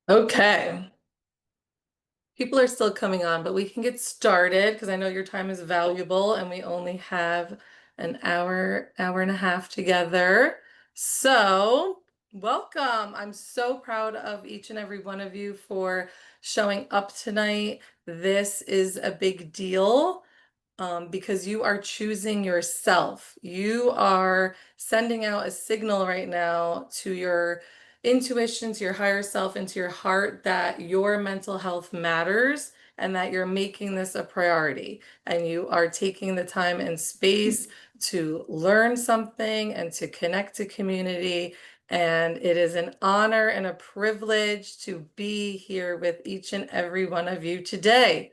Okay. People are still coming on, but we can get started because I know your time is valuable and we only have an hour and a half together. So, welcome. I'm so proud of each and every one of you for showing up tonight. This is a big deal because you are choosing yourself. You are sending out a signal right now to your intuition, to your higher self, and to your heart that your mental health matters and that you're making this a priority. And you are taking the time and space to learn something and to connect to community. And it is an honor and a privilege to be here with each and every one of you today.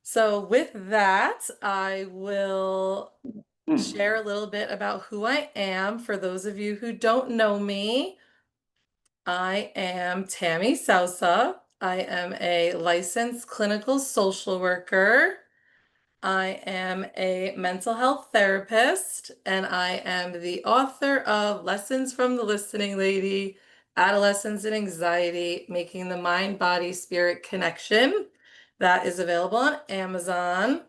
So with that, I will share a little bit about who I am. For those of you who don't know me, I am Tammy Sousa. I am a licensed clinical social worker. I am a mental health therapist, and I am the author of Lessons from the Listening Lady, Adolescence and Anxiety, Making the Mind, Body, Spirit Connection. That is available on Amazon.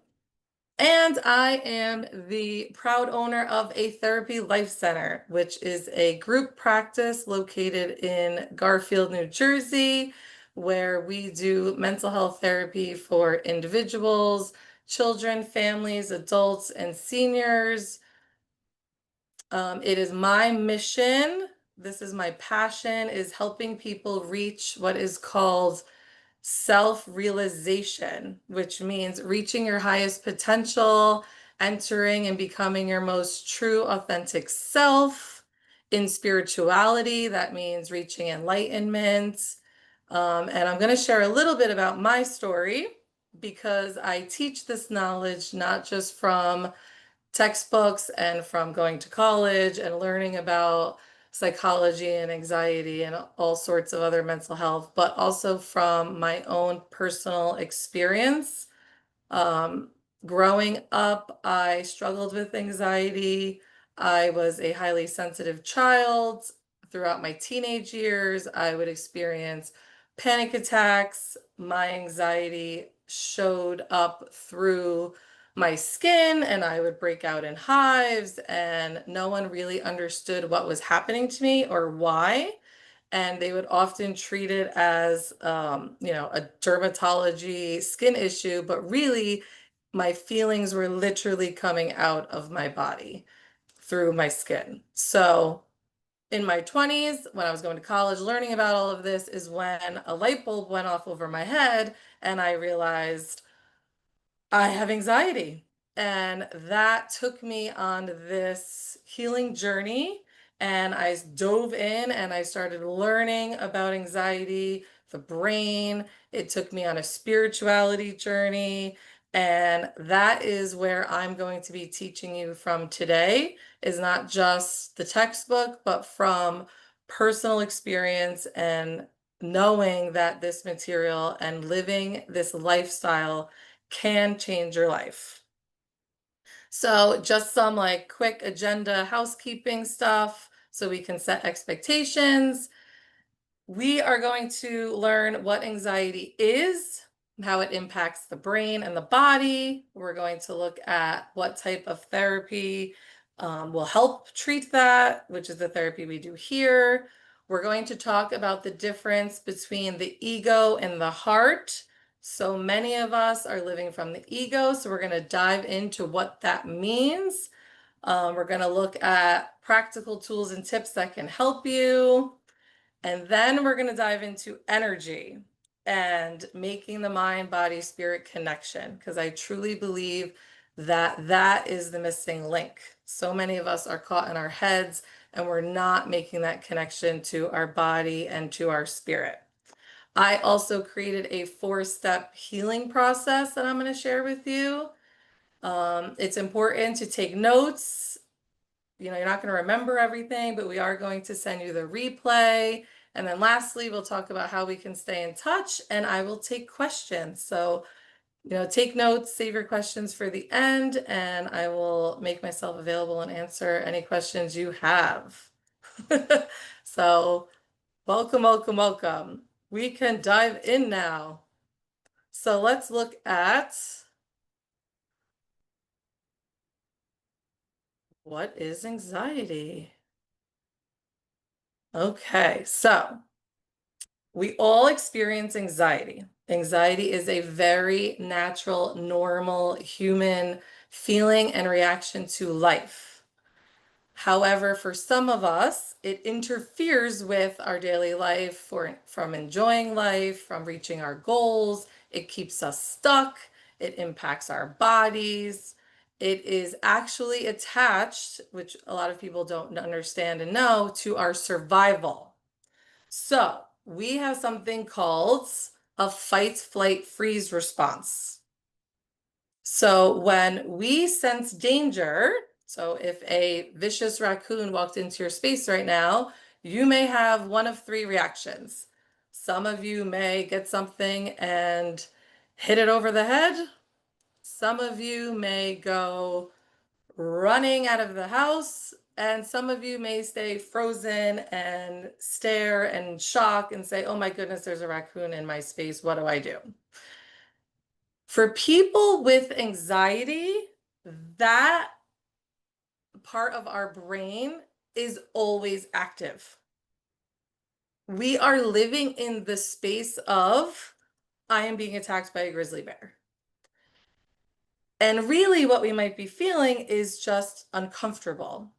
And I am the proud owner of a Therapy Life Center, which is a group practice located in Garfield, New Jersey, where we do mental health therapy for individuals, children, families, adults, and seniors. It is my mission. This is my passion, is helping people reach what is called self-realization, which means reaching your highest potential, entering and becoming your most true, authentic self. In spirituality, that means reaching enlightenment. And I'm going to share a little bit about my story because I teach this knowledge not just from textbooks and from going to college and learning about psychology and anxiety and all sorts of other mental health, but also from my own personal experience. Um, Growing up, I struggled with anxiety. I was a highly sensitive child. Throughout my teenage years, I would experience panic attacks. My anxiety showed up through my skin, and I would break out in hives, and no one really understood what was happening to me or why. And they would often treat it as, a dermatology skin issue, but really, my feelings were literally coming out of my body through my skin. So, in my 20s, when I was going to college, learning about all of this is when a light bulb went off over my head, and I realized I have anxiety. And that took me on this healing journey. And I dove in and I started learning about anxiety, the brain. It took me on a spirituality journey. And that is where I'm going to be teaching you from today, is not just the textbook, but from personal experience and knowing that this material and living this lifestyle can change your life. So just some like quick agenda housekeeping stuff so we can set expectations. We are going to learn what anxiety is, how it impacts the brain and the body. We're going to look at what type of therapy will help treat that, which is the therapy we do here. We're going to talk about the difference between the ego and the heart. So many of us are living from the ego, so we're going to dive into what that means. We're going to look at practical tools and tips that can help you. And then we're going to dive into energy and making the mind, body, spirit connection, because I truly believe that that is the missing link. So many of us are caught in our heads and we're not making that connection to our body and to our spirit. I also created a 4-step healing process that I'm going to share with you. It's important to take notes. You're not going to remember everything, but we are going to send you the replay. And then lastly, we'll talk about how we can stay in touch and I will take questions. So, take notes, save your questions for the end, and I will make myself available and answer any questions you have. So, welcome, welcome, welcome. We can dive in now. So let's look at what is anxiety? Okay, so we all experience anxiety. Anxiety is a very natural, normal human feeling and reaction to life. However, for some of us, it interferes with our daily life from enjoying life, from reaching our goals. It keeps us stuck. It impacts our bodies. It is actually attached, which a lot of people don't understand and know, to our survival. So we have something called a fight, flight, freeze response. So when we sense danger, so if a vicious raccoon walked into your space right now, you may have one of three reactions. Some of you may get something and hit it over the head. Some of you may go running out of the house, and some of you may stay frozen and stare and shock and say, oh my goodness, there's a raccoon in my space. What do I do? For people with anxiety, that part of our brain is always active. We are living in the space of, I am being attacked by a grizzly bear. And really, what we might be feeling is just uncomfortable.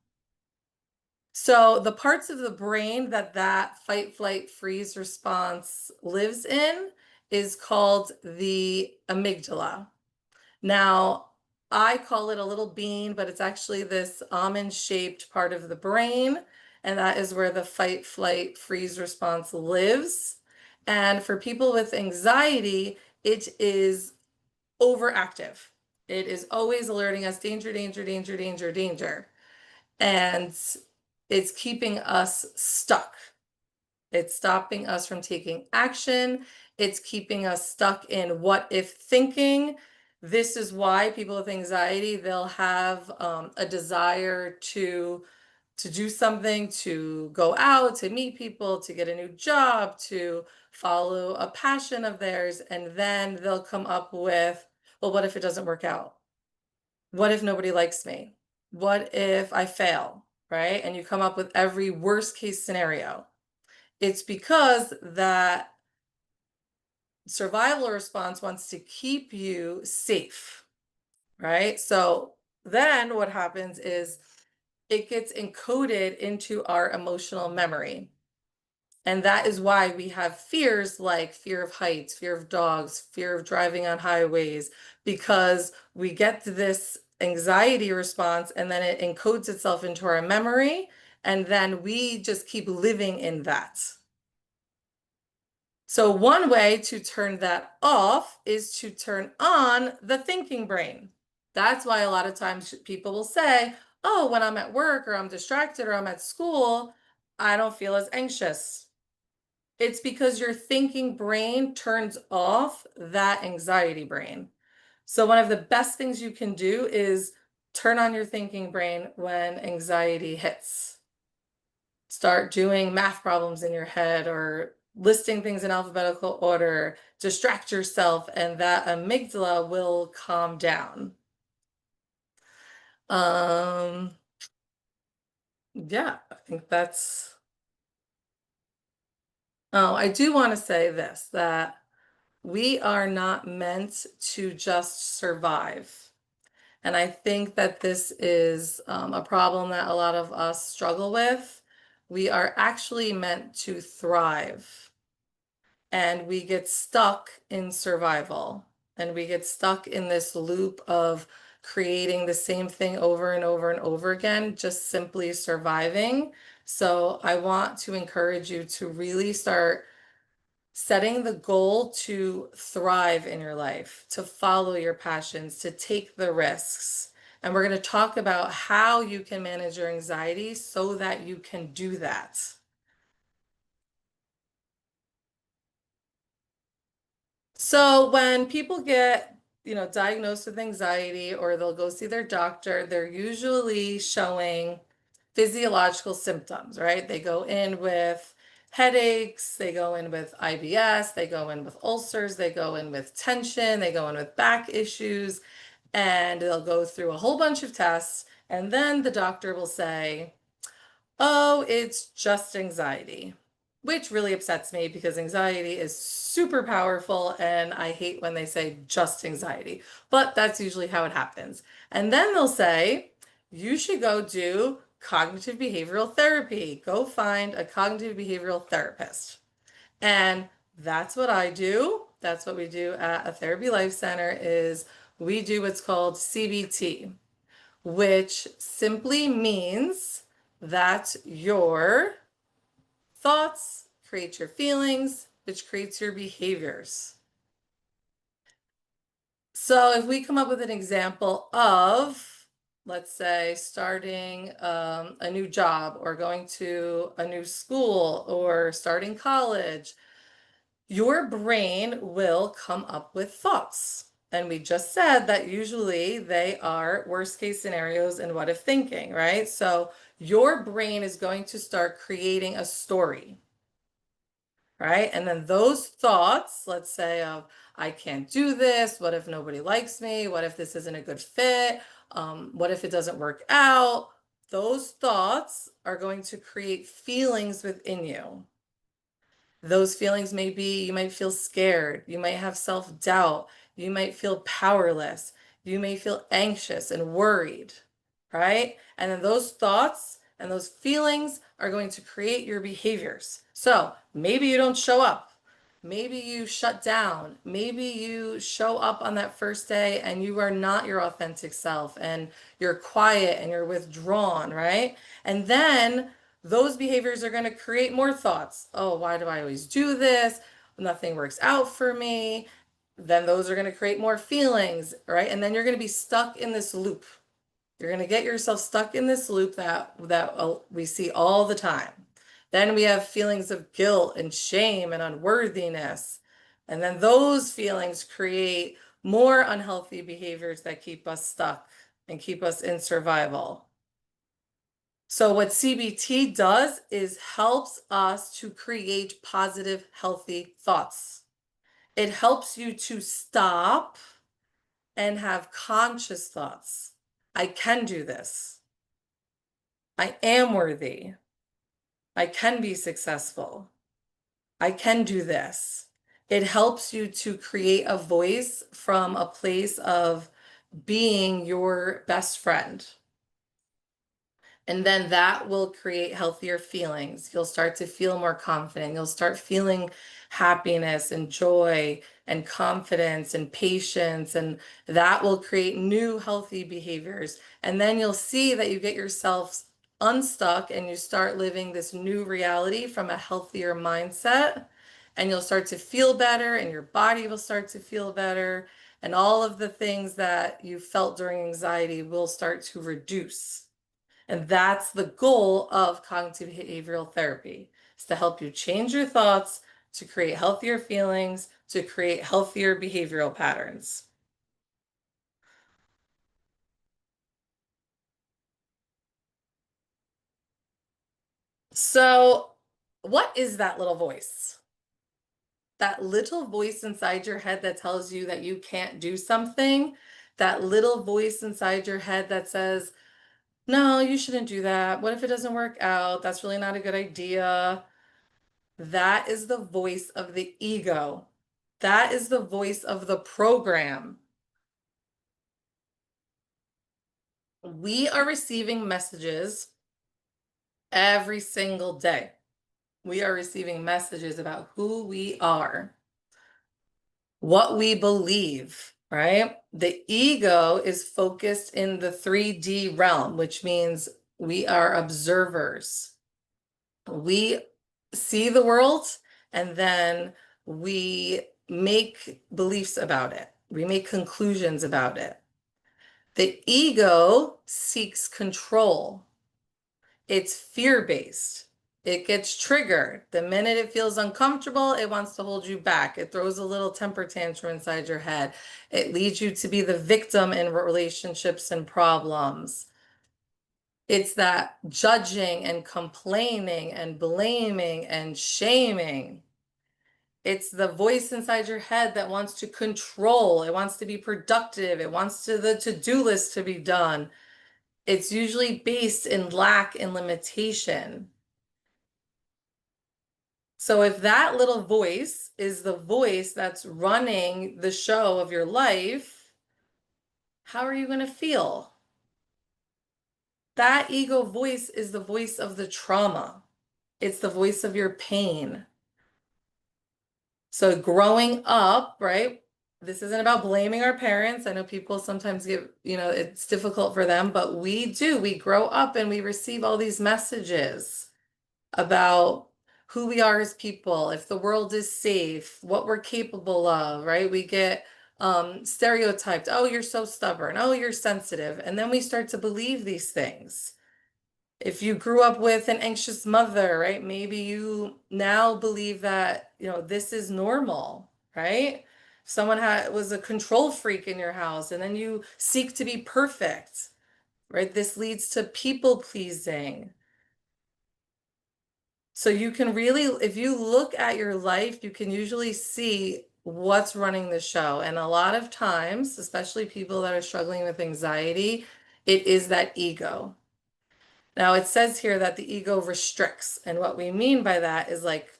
So the parts of the brain that fight, flight, freeze response lives in is called the amygdala. Now, I call it a little bean, but it's actually this almond-shaped part of the brain, and that is where the fight, flight, freeze response lives. And for people with anxiety, it is overactive. It is always alerting us, danger, danger, danger, danger, danger. And it's keeping us stuck. It's stopping us from taking action. It's keeping us stuck in what if thinking. This is why people with anxiety, they'll have a desire to do something, to go out, to meet people, to get a new job, to follow a passion of theirs. And then they'll come up with, well, what if it doesn't work out? What if nobody likes me? What if I fail? Right? And you come up with every worst case scenario. It's because that survival response wants to keep you safe, right? So then what happens is it gets encoded into our emotional memory. And that is why we have fears like fear of heights, fear of dogs, fear of driving on highways, because we get this anxiety response and then it encodes itself into our memory. And then we just keep living in that. So one way to turn that off is to turn on the thinking brain. That's why a lot of times people will say, oh, when I'm at work or I'm distracted or I'm at school, I don't feel as anxious. It's because your thinking brain turns off that anxiety brain. So one of the best things you can do is turn on your thinking brain when anxiety hits. Start doing math problems in your head or listing things in alphabetical order, distract yourself, and that amygdala will calm down. Yeah, I think that's, oh, I do want to say this, that we are not meant to just survive. And I think that this is a problem that a lot of us struggle with. We are actually meant to thrive. And we get stuck in survival. And we get stuck in this loop of creating the same thing over and over and over again, just simply surviving. So I want to encourage you to really start setting the goal to thrive in your life, to follow your passions, to take the risks. And we're going to talk about how you can manage your anxiety so that you can do that. So when people get, diagnosed with anxiety or they'll go see their doctor, they're usually showing physiological symptoms, right? They go in with headaches, they go in with IBS, they go in with ulcers, they go in with tension, they go in with back issues, and they'll go through a whole bunch of tests. And then the doctor will say, oh, it's just anxiety, which really upsets me because anxiety is super powerful and I hate when they say just anxiety, but that's usually how it happens. And then they'll say, you should go do cognitive behavioral therapy. Go find a cognitive behavioral therapist. And that's what I do. That's what we do at a Therapy Life Center is we do what's called CBT, which simply means that your thoughts create your feelings, which creates your behaviors. So if we come up with an example of, let's say, starting a new job or going to a new school or starting college, your brain will come up with thoughts. And we just said that usually they are worst case scenarios and what if thinking, right? So your brain is going to start creating a story, right? And then those thoughts, let's say of, I can't do this. What if nobody likes me? What if this isn't a good fit? What if it doesn't work out? Those thoughts are going to create feelings within you. Those feelings may be, you might feel scared, you might have self-doubt, you might feel powerless, you may feel anxious and worried, right? And then those thoughts and those feelings are going to create your behaviors. So maybe you don't show up. Maybe you shut down. Maybe you show up on that first day and you are not your authentic self and you're quiet and you're withdrawn, right? And then those behaviors are going to create more thoughts. Oh, why do I always do this? Nothing works out for me. Then those are going to create more feelings, right? And then you're going to be stuck in this loop. You're going to get yourself stuck in this loop that we see all the time. Then we have feelings of guilt and shame and unworthiness. And then those feelings create more unhealthy behaviors that keep us stuck and keep us in survival. So what CBT does is helps us to create positive, healthy thoughts. It helps you to stop and have conscious thoughts. I can do this. I am worthy. I can be successful. I can do this. It helps you to create a voice from a place of being your best friend. And then that will create healthier feelings. You'll start to feel more confident. You'll start feeling happiness and joy and confidence and patience. And that will create new healthy behaviors. And then you'll see that you get yourself unstuck and you start living this new reality from a healthier mindset. And you'll start to feel better and your body will start to feel better. And all of the things that you felt during anxiety will start to reduce. And that's the goal of cognitive behavioral therapy, is to help you change your thoughts, to create healthier feelings, to create healthier behavioral patterns. So, what is that little voice? That little voice inside your head that tells you that you can't do something, that little voice inside your head that says, no, you shouldn't do that. What if it doesn't work out? That's really not a good idea. That is the voice of the ego. That is the voice of the program. We are receiving messages every single day. We are receiving messages about who we are, what we believe, right? The ego is focused in the 3D realm, which means we are observers. We see the world and then we make beliefs about it. We make conclusions about it. The ego seeks control. It's fear-based. It gets triggered. The minute it feels uncomfortable, it wants to hold you back. It throws a little temper tantrum inside your head. It leads you to be the victim in relationships and problems. It's that judging and complaining and blaming and shaming. It's the voice inside your head that wants to control. It wants to be productive. It wants the to-do list to be done. It's usually based in lack and limitation. So if that little voice is the voice that's running the show of your life, how are you going to feel? That ego voice is the voice of the trauma. It's the voice of your pain. So growing up, right? This isn't about blaming our parents. I know people sometimes get, it's difficult for them, but we grow up and we receive all these messages about who we are as people, if the world is safe, what we're capable of, right? We get stereotyped. Oh, you're so stubborn. Oh, you're sensitive. And then we start to believe these things. If you grew up with an anxious mother, right? Maybe you now believe that, this is normal, right? Someone was a control freak in your house, and then you seek to be perfect, right? This leads to people pleasing. So you can really, if you look at your life, you can usually see what's running the show. And a lot of times, especially people that are struggling with anxiety, it is that ego. Now it says here that the ego restricts. And what we mean by that is like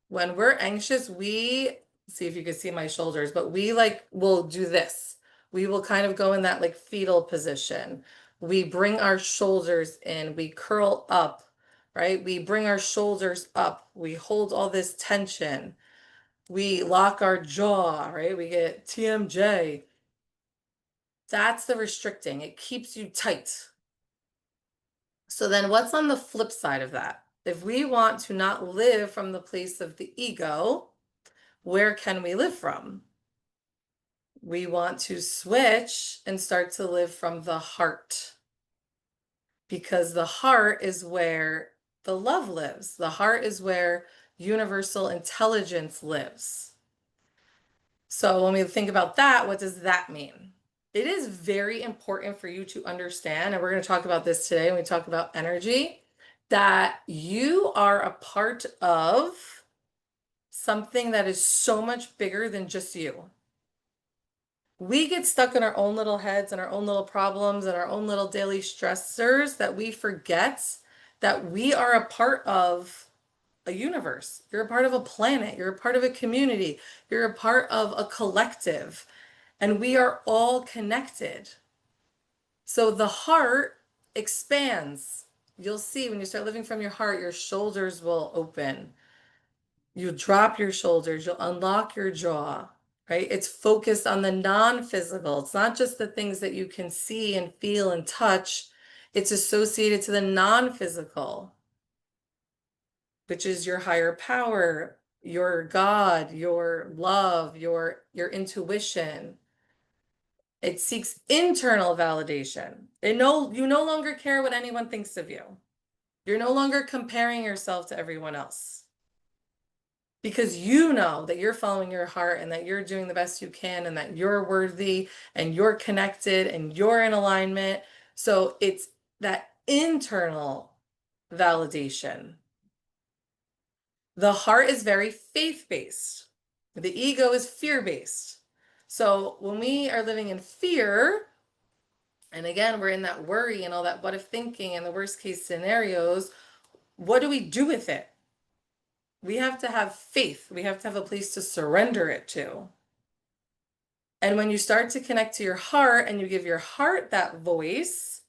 when we're anxious, we see if you can see my shoulders, but we will do this. We will kind of go in that like fetal position. We bring our shoulders in, we curl up, right? We bring our shoulders up. We hold all this tension. We lock our jaw, right? We get TMJ. That's the restricting. It keeps you tight. So then what's on the flip side of that? If we want to not live from the place of the ego, where can we live from? We want to switch and start to live from the heart, because the heart is where the love lives. The heart is where universal intelligence lives. So when we think about that, what does that mean? It is very important for you to understand, and we're going to talk about this today when we talk about energy, that you are a part of something that is so much bigger than just you. We get stuck in our own little heads and our own little problems and our own little daily stressors that we forget that we are a part of a universe. You're a part of a planet. You're a part of a community. You're a part of a collective. And we are all connected. So the heart expands. You'll see when you start living from your heart, your shoulders will open. You drop your shoulders, you'll unlock your jaw, right? It's focused on the non-physical. It's not just the things that you can see and feel and touch. It's associated to the non-physical, which is your higher power, your God, your love, your intuition. It seeks internal validation. You no longer care what anyone thinks of you. You're no longer comparing yourself to everyone else, because you know that you're following your heart and that you're doing the best you can and that you're worthy and you're connected and you're in alignment. So it's that internal validation. The heart is very faith-based. The ego is fear-based. So when we are living in fear, and again, we're in that worry and all that what if thinking and the worst case scenarios, what do we do with it? We have to have faith. We have to have a place to surrender it to. And when you start to connect to your heart and you give your heart that voice,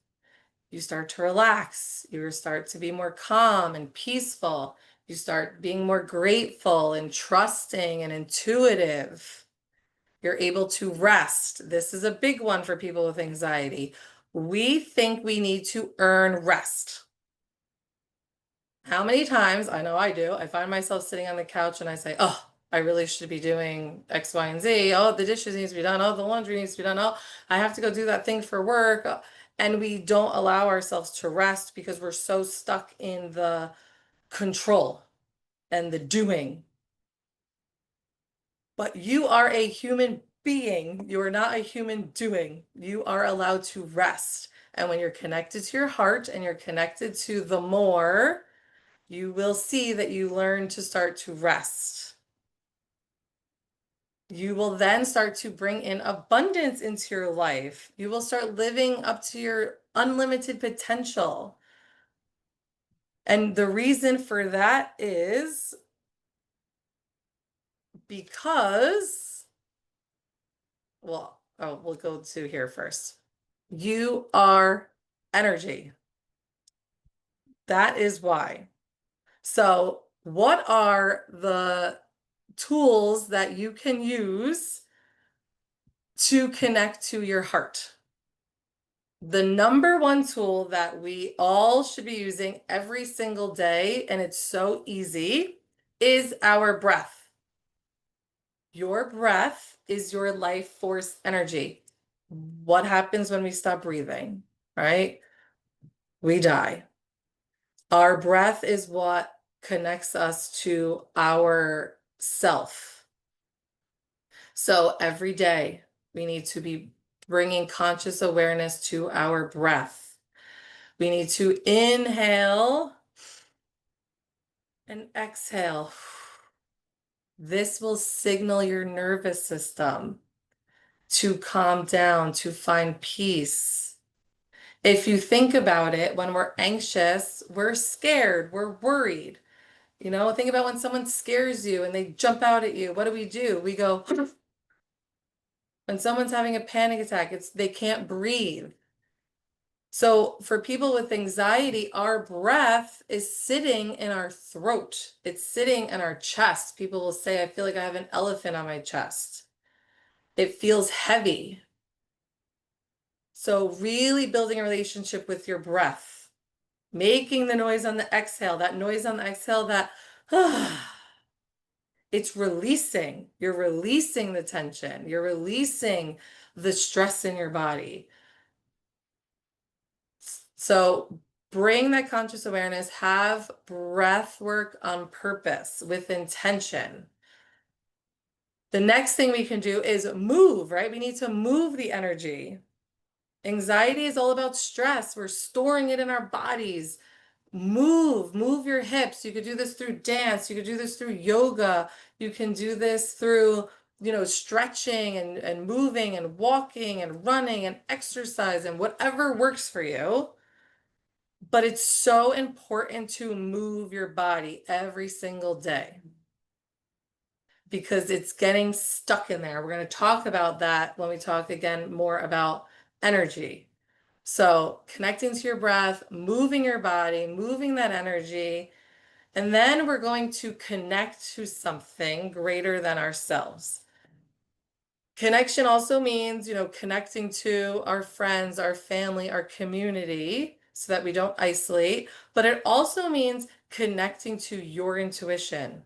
you start to relax. You start to be more calm and peaceful. You start being more grateful and trusting and intuitive. You're able to rest. This is a big one for people with anxiety. We think we need to earn rest. How many times, I know I do, I find myself sitting on the couch and I say, oh, I really should be doing X, Y, and Z. Oh, the dishes needs to be done. Oh, the laundry needs to be done. Oh, I have to go do that thing for work. And we don't allow ourselves to rest because we're so stuck in the control and the doing. But you are a human being. You are not a human doing. You are allowed to rest. And when you're connected to your heart and you're connected to the more, you will see that you learn to start to rest. You will then start to bring in abundance into your life. You will start living up to your unlimited potential. And the reason for that is because, well, we'll go to here first. You are energy. That is why. So, what are the tools that you can use to connect to your heart? The number one tool that we all should be using every single day, and it's so easy, is our breath. Your breath is your life force energy. What happens when we stop breathing, right? We die. Our breath is what connects us to our self. So every day we need to be bringing conscious awareness to our breath. We need to inhale and exhale. This will signal your nervous system to calm down, to find peace. If you think about it, when we're anxious, we're scared, we're worried. You know, think about when someone scares you and they jump out at you. What do? We go, when someone's having a panic attack, they can't breathe. So for people with anxiety, our breath is sitting in our throat. It's sitting in our chest. People will say, I feel like I have an elephant on my chest. It feels heavy. So really building a relationship with your breath, making the noise on the exhale, that noise on the exhale, that it's releasing. You're releasing the tension. You're releasing the stress in your body. So bring that conscious awareness, have breath work on purpose with intention. The next thing we can do is move, right? We need to move the energy. Anxiety is all about stress. We're storing it in our bodies. Move your hips. You could do this through dance. You could do this through yoga. You can do this through, stretching and moving and walking and running and exercise and whatever works for you. But it's so important to move your body every single day because it's getting stuck in there. We're going to talk about that when we talk again more about energy. So connecting to your breath, moving your body, moving that energy, and then we're going to connect to something greater than ourselves. Connection also means, connecting to our friends, our family, our community so that we don't isolate, but it also means connecting to your intuition,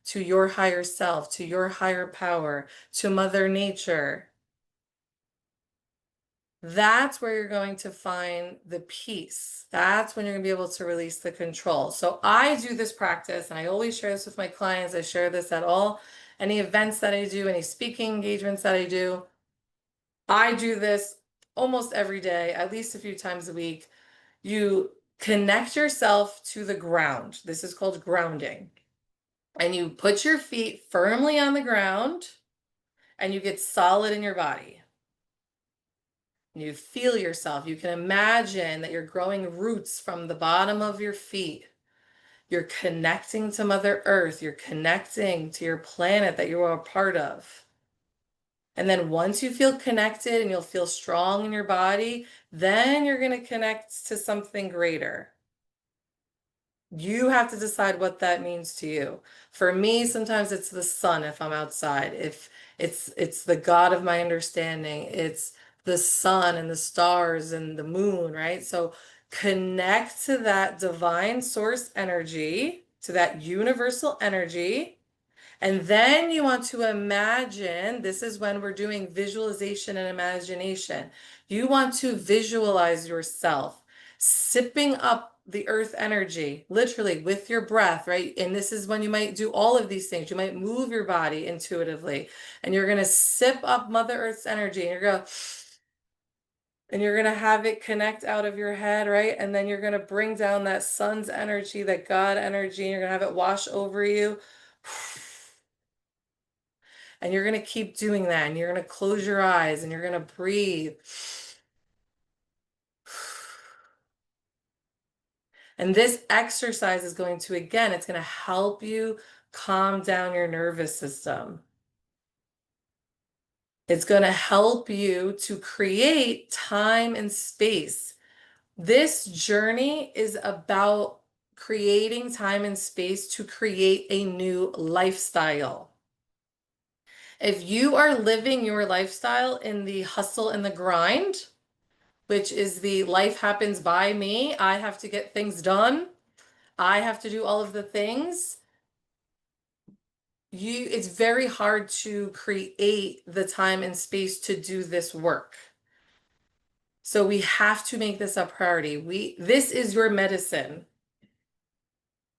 to your higher self, to your higher power, to Mother Nature. That's where you're going to find the peace. That's when you're going to be able to release the control. So I do this practice, and I always share this with my clients. I share this at any events that I do, any speaking engagements that I do. I do this almost every day, at least a few times a week. You connect yourself to the ground. This is called grounding. And you put your feet firmly on the ground and you get solid in your body. You feel yourself. You can imagine that you're growing roots from the bottom of your feet. You're connecting to Mother Earth. You're connecting to your planet that you are a part of. And then once you feel connected and you'll feel strong in your body, then you're going to connect to something greater. You have to decide what that means to you. For me, sometimes it's the sun if I'm outside. If it's the God of my understanding, it's the sun and the stars and the moon, right? So connect to that divine source energy, to that universal energy. And then you want to imagine, this is when we're doing visualization and imagination. You want to visualize yourself sipping up the earth energy, literally with your breath, right? And this is when you might do all of these things. You might move your body intuitively, and you're going to sip up Mother Earth's energy, and you're going to And you're going to have it connect out of your head, right? And then you're going to bring down that sun's energy, that God energy, and you're going to have it wash over you. And you're going to keep doing that. And you're going to close your eyes and you're going to breathe. And this exercise is going to, again, it's going to help you calm down your nervous system. It's going to help you to create time and space. This journey is about creating time and space to create a new lifestyle. If you are living your lifestyle in the hustle and the grind, which is the life happens by me, I have to get things done, I have to do all of the things, it's very hard to create the time and space to do this work. So we have to make this a priority. This is your medicine.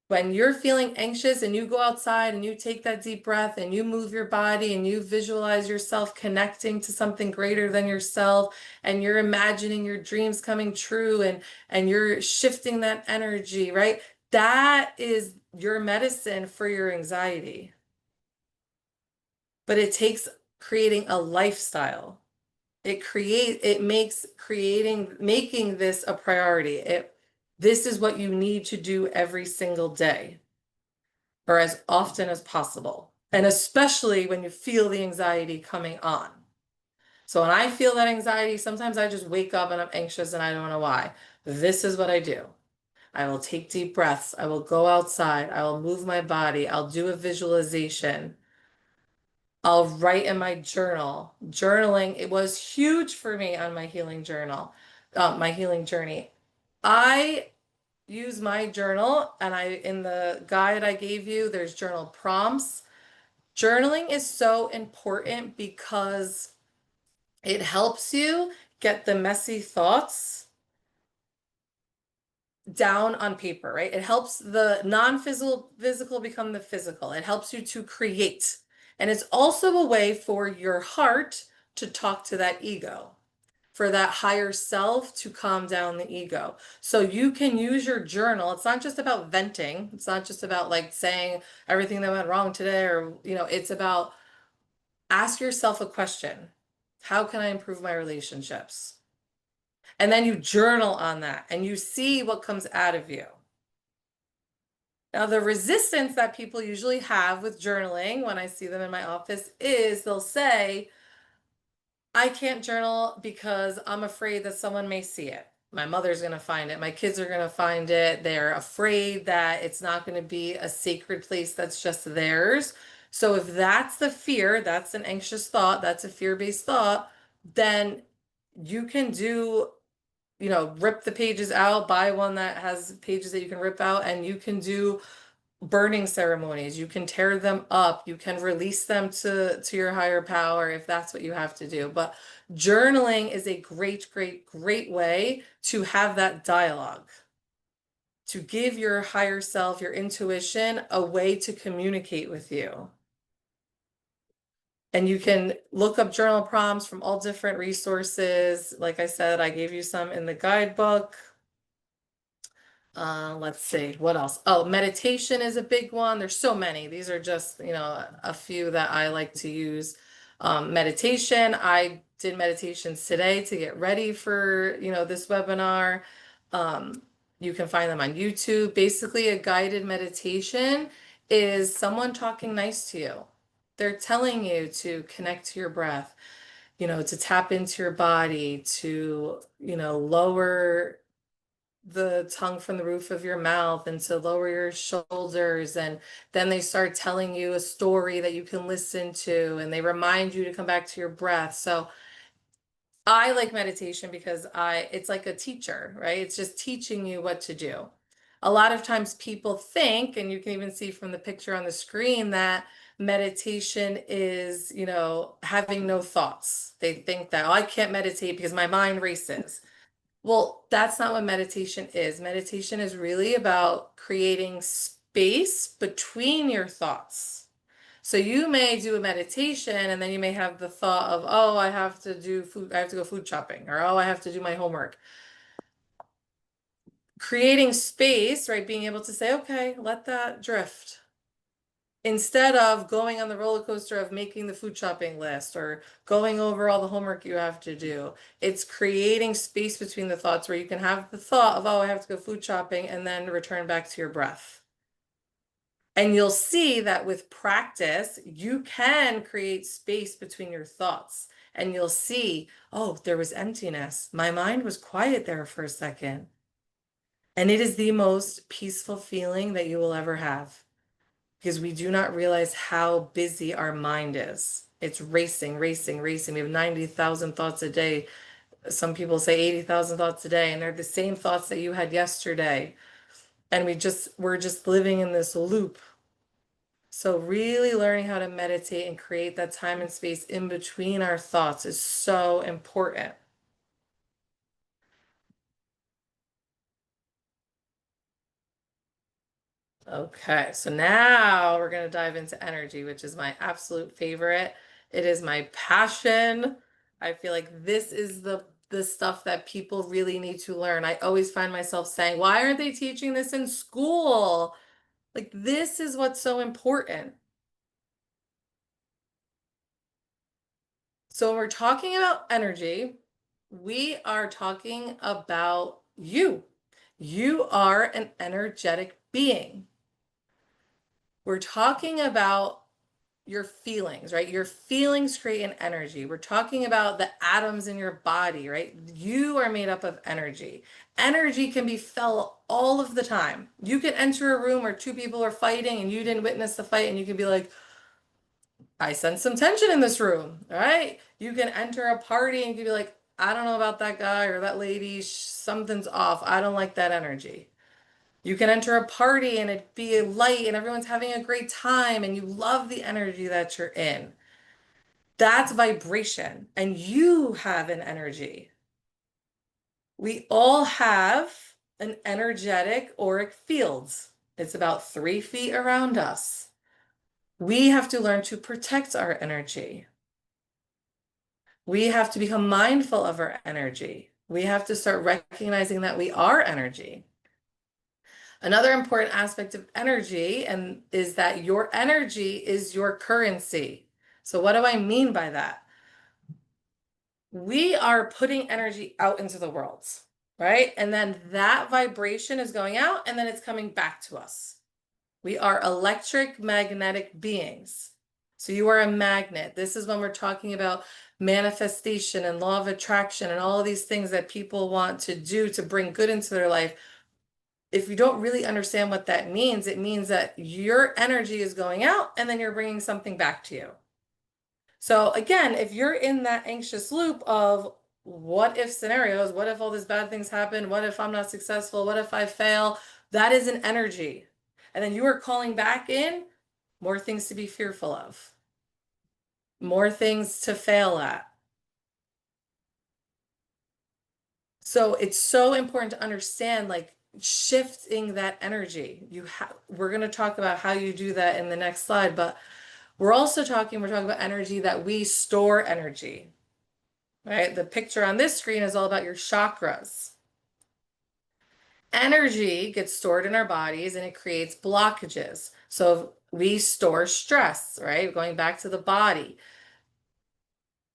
When you're feeling anxious and you go outside and you take that deep breath and you move your body and you visualize yourself connecting to something greater than yourself and you're imagining your dreams coming true and you're shifting that energy, right? That is your medicine for your anxiety. But it takes creating a lifestyle. It makes making this a priority. This is what you need to do every single day or as often as possible. And especially when you feel the anxiety coming on. So when I feel that anxiety, sometimes I just wake up and I'm anxious and I don't know why. This is what I do. I will take deep breaths. I will go outside. I will move my body. I'll do a visualization. I'll write in my journal. Journaling, it was huge for me on my healing journal, my healing journey. I use my journal and in the guide I gave you, there's journal prompts. Journaling is so important because it helps you get the messy thoughts down on paper, right? It helps the non-physical become the physical. It helps you to create. And it's also a way for your heart to talk to that ego, for that higher self to calm down the ego. So you can use your journal. It's not just about venting. It's not just about like saying everything that went wrong today or, it's about ask yourself a question. How can I improve my relationships? And then you journal on that and you see what comes out of you. Now, the resistance that people usually have with journaling when I see them in my office is they'll say, I can't journal because I'm afraid that someone may see it. My mother's going to find it. My kids are going to find it. They're afraid that it's not going to be a sacred place that's just theirs. So if that's the fear, that's an anxious thought, that's a fear-based thought, then you can rip the pages out, buy one that has pages that you can rip out, and you can do burning ceremonies. You can tear them up. You can release them to your higher power if that's what you have to do. But journaling is a great, great, great way to have that dialogue, to give your higher self, your intuition, a way to communicate with you. And you can look up journal prompts from all different resources. Like I said, I gave you some in the guidebook. Let's see, what else? Oh, meditation is a big one. There's so many. These are just, a few that I like to use. Meditation, I did meditations today to get ready for, this webinar. You can find them on YouTube. Basically, a guided meditation is someone talking nice to you. They're telling you to connect to your breath, to tap into your body, to, lower the tongue from the roof of your mouth and to lower your shoulders. And then they start telling you a story that you can listen to and they remind you to come back to your breath. So I like meditation because it's like a teacher, right? It's just teaching you what to do. A lot of times people think, and you can even see from the picture on the screen, that meditation is, having no thoughts. They think that, oh, I can't meditate because my mind races. Well, that's not what meditation is. Meditation is really about creating space between your thoughts. So you may do a meditation and then you may have the thought of, oh, I have to go food shopping, or oh, I have to do my homework. Creating space, right? Being able to say, okay, let that drift. Instead of going on the roller coaster of making the food shopping list or going over all the homework you have to do, it's creating space between the thoughts where you can have the thought of, oh, I have to go food shopping, and then return back to your breath. And you'll see that with practice, you can create space between your thoughts. And you'll see, oh, there was emptiness. My mind was quiet there for a second. And it is the most peaceful feeling that you will ever have, because we do not realize how busy our mind is. It's racing, racing, racing. We have 90,000 thoughts a day. Some people say 80,000 thoughts a day, and they're the same thoughts that you had yesterday. And we're just living in this loop. So really learning how to meditate and create that time and space in between our thoughts is so important. Okay, so now we're going to dive into energy, which is my absolute favorite. It is my passion. I feel like this is the stuff that people really need to learn. I always find myself saying, why aren't they teaching this in school? Like, this is what's so important. So when we're talking about energy, we are talking about you. You are an energetic being. We're talking about your feelings, right? Your feelings create an energy. We're talking about the atoms in your body, right? You are made up of energy. Energy can be felt all of the time. You can enter a room where two people are fighting and you didn't witness the fight, and you can be like, I sense some tension in this room, right? You can enter a party and you can be like, I don't know about that guy or that lady, something's off. I don't like that energy. You can enter a party and it be light and everyone's having a great time and you love the energy that you're in. That's vibration, and you have an energy. We all have an energetic auric field. It's about 3 feet around us. We have to learn to protect our energy. We have to become mindful of our energy. We have to start recognizing that we are energy. Another important aspect of energy is that your energy is your currency. So what do I mean by that? We are putting energy out into the world, right? And then that vibration is going out and then it's coming back to us. We are electric magnetic beings. So you are a magnet. This is when we're talking about manifestation and law of attraction and all of these things that people want to do to bring good into their life. If you don't really understand what that means, it means that your energy is going out and then you're bringing something back to you. So again, if you're in that anxious loop of what if scenarios, what if all these bad things happen? What if I'm not successful? What if I fail? That is an energy. And then you are calling back in more things to be fearful of, more things to fail at. So it's so important to understand, like, shifting that energy. We're going to talk about how you do that in the next slide, but we're talking about energy, that we store energy, right? The picture on this screen is all about your chakras. Energy gets stored in our bodies and it creates blockages. So we store stress, right? Going back to the body.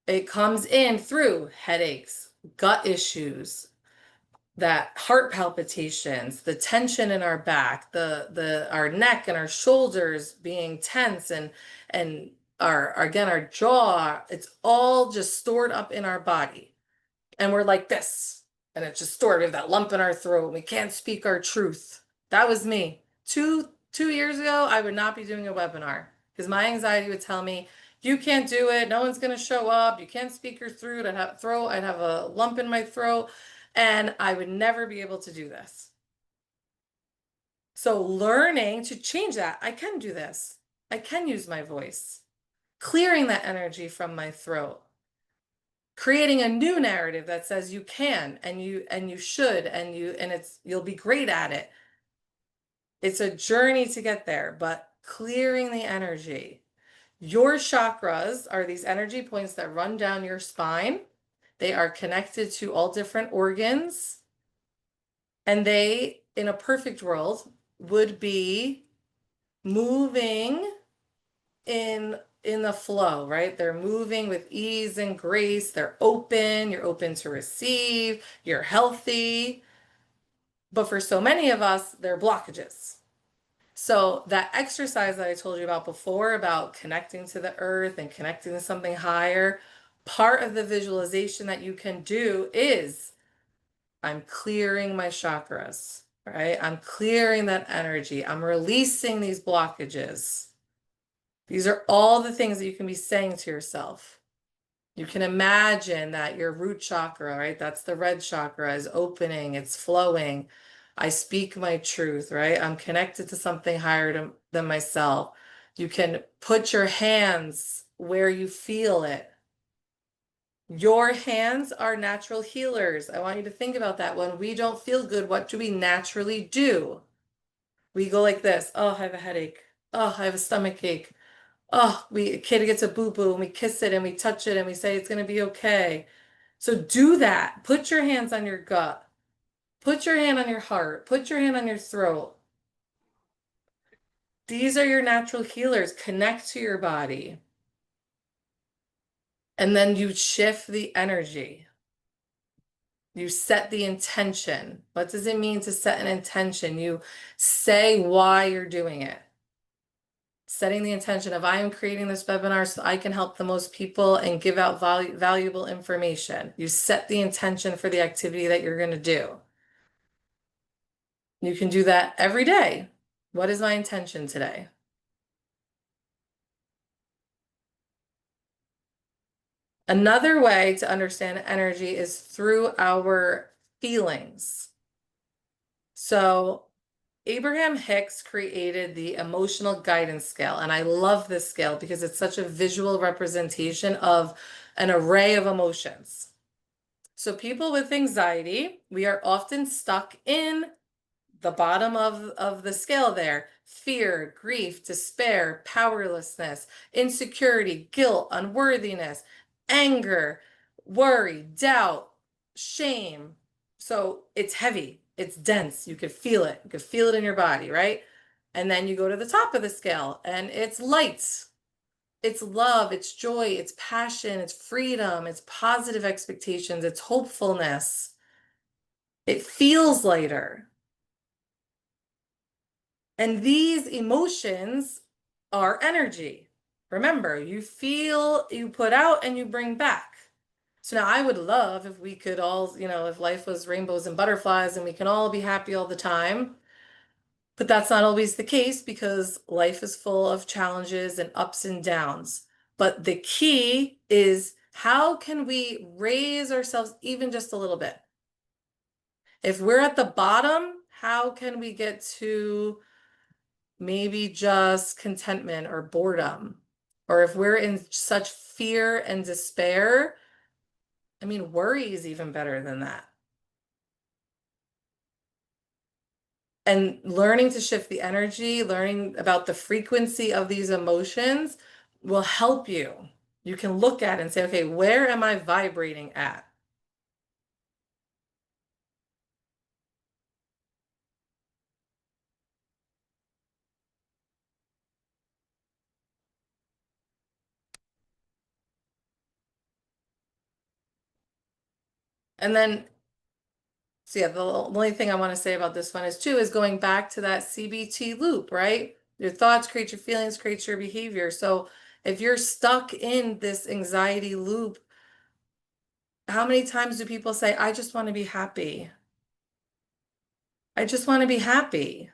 It comes in through headaches, gut issues, that heart palpitations, the tension in our back, our neck and our shoulders being tense, and our jaw, it's all just stored up in our body. And we're like this, and it's just stored. We have that lump in our throat. We can't speak our truth. That was me. Two years ago, I would not be doing a webinar because my anxiety would tell me, you can't do it. No one's going to show up. You can't speak your throat. I'd have a lump in my throat, and I would never be able to do this. So learning to change that, I can do this. I can use my voice, clearing that energy from my throat, creating a new narrative that says you can and you should and you'll be great at it. It's a journey to get there, but clearing the energy. Your chakras are these energy points that run down your spine. They are connected to all different organs. And they, in a perfect world, would be moving in the flow, right? They're moving with ease and grace. They're open. You're open to receive. You're healthy. But for so many of us, they're blockages. So that exercise that I told you about before, about connecting to the earth and connecting to something higher, part of the visualization that you can do is I'm clearing my chakras, right? I'm clearing that energy. I'm releasing these blockages. These are all the things that you can be saying to yourself. You can imagine that your root chakra, right? That's the red chakra, is opening, it's flowing. I speak my truth, right? I'm connected to something higher than myself. You can put your hands where you feel it. Your hands are natural healers. I want you to think about that. When we don't feel good, what do we naturally do? We go like this. Oh, I have a headache. Oh, I have a stomach ache. Oh, a kid gets a boo-boo and we kiss it and we touch it and we say it's going to be okay. So do that. Put your hands on your gut. Put your hand on your heart. Put your hand on your throat. These are your natural healers. Connect to your body. And then you shift the energy. You set the intention. What does it mean to set an intention? You say why you're doing it. Setting the intention of I am creating this webinar so I can help the most people and give out valuable information. You set the intention for the activity that you're going to do. You can do that every day. What is my intention today? Another way to understand energy is through our feelings. So Abraham Hicks created the emotional guidance scale, and I love this scale because it's such a visual representation of an array of emotions. So people with anxiety, we are often stuck in the bottom of the scale there. Fear, grief, despair, powerlessness, insecurity, guilt, unworthiness, anger, worry, doubt, shame. So it's heavy, it's dense. You could feel it. You could feel it in your body, right? And then you go to the top of the scale and it's light. It's love, it's joy, it's passion, it's freedom, it's positive expectations, it's hopefulness. It feels lighter. And these emotions are energy. Remember, you feel, you put out, and you bring back. So now I would love if we could all, if life was rainbows and butterflies and we can all be happy all the time. But that's not always the case because life is full of challenges and ups and downs. But the key is how can we raise ourselves even just a little bit? If we're at the bottom, how can we get to maybe just contentment or boredom? Or if we're in such fear and despair, I mean, worry is even better than that. And learning to shift the energy, learning about the frequency of these emotions will help you. You can look at it and say, okay, where am I vibrating at? And then, so yeah, the only thing I want to say about this one is too, is going back to that CBT loop, right? Your thoughts create your feelings, create your behavior. So if you're stuck in this anxiety loop, how many times do people say, I just want to be happy? I just want to be happy.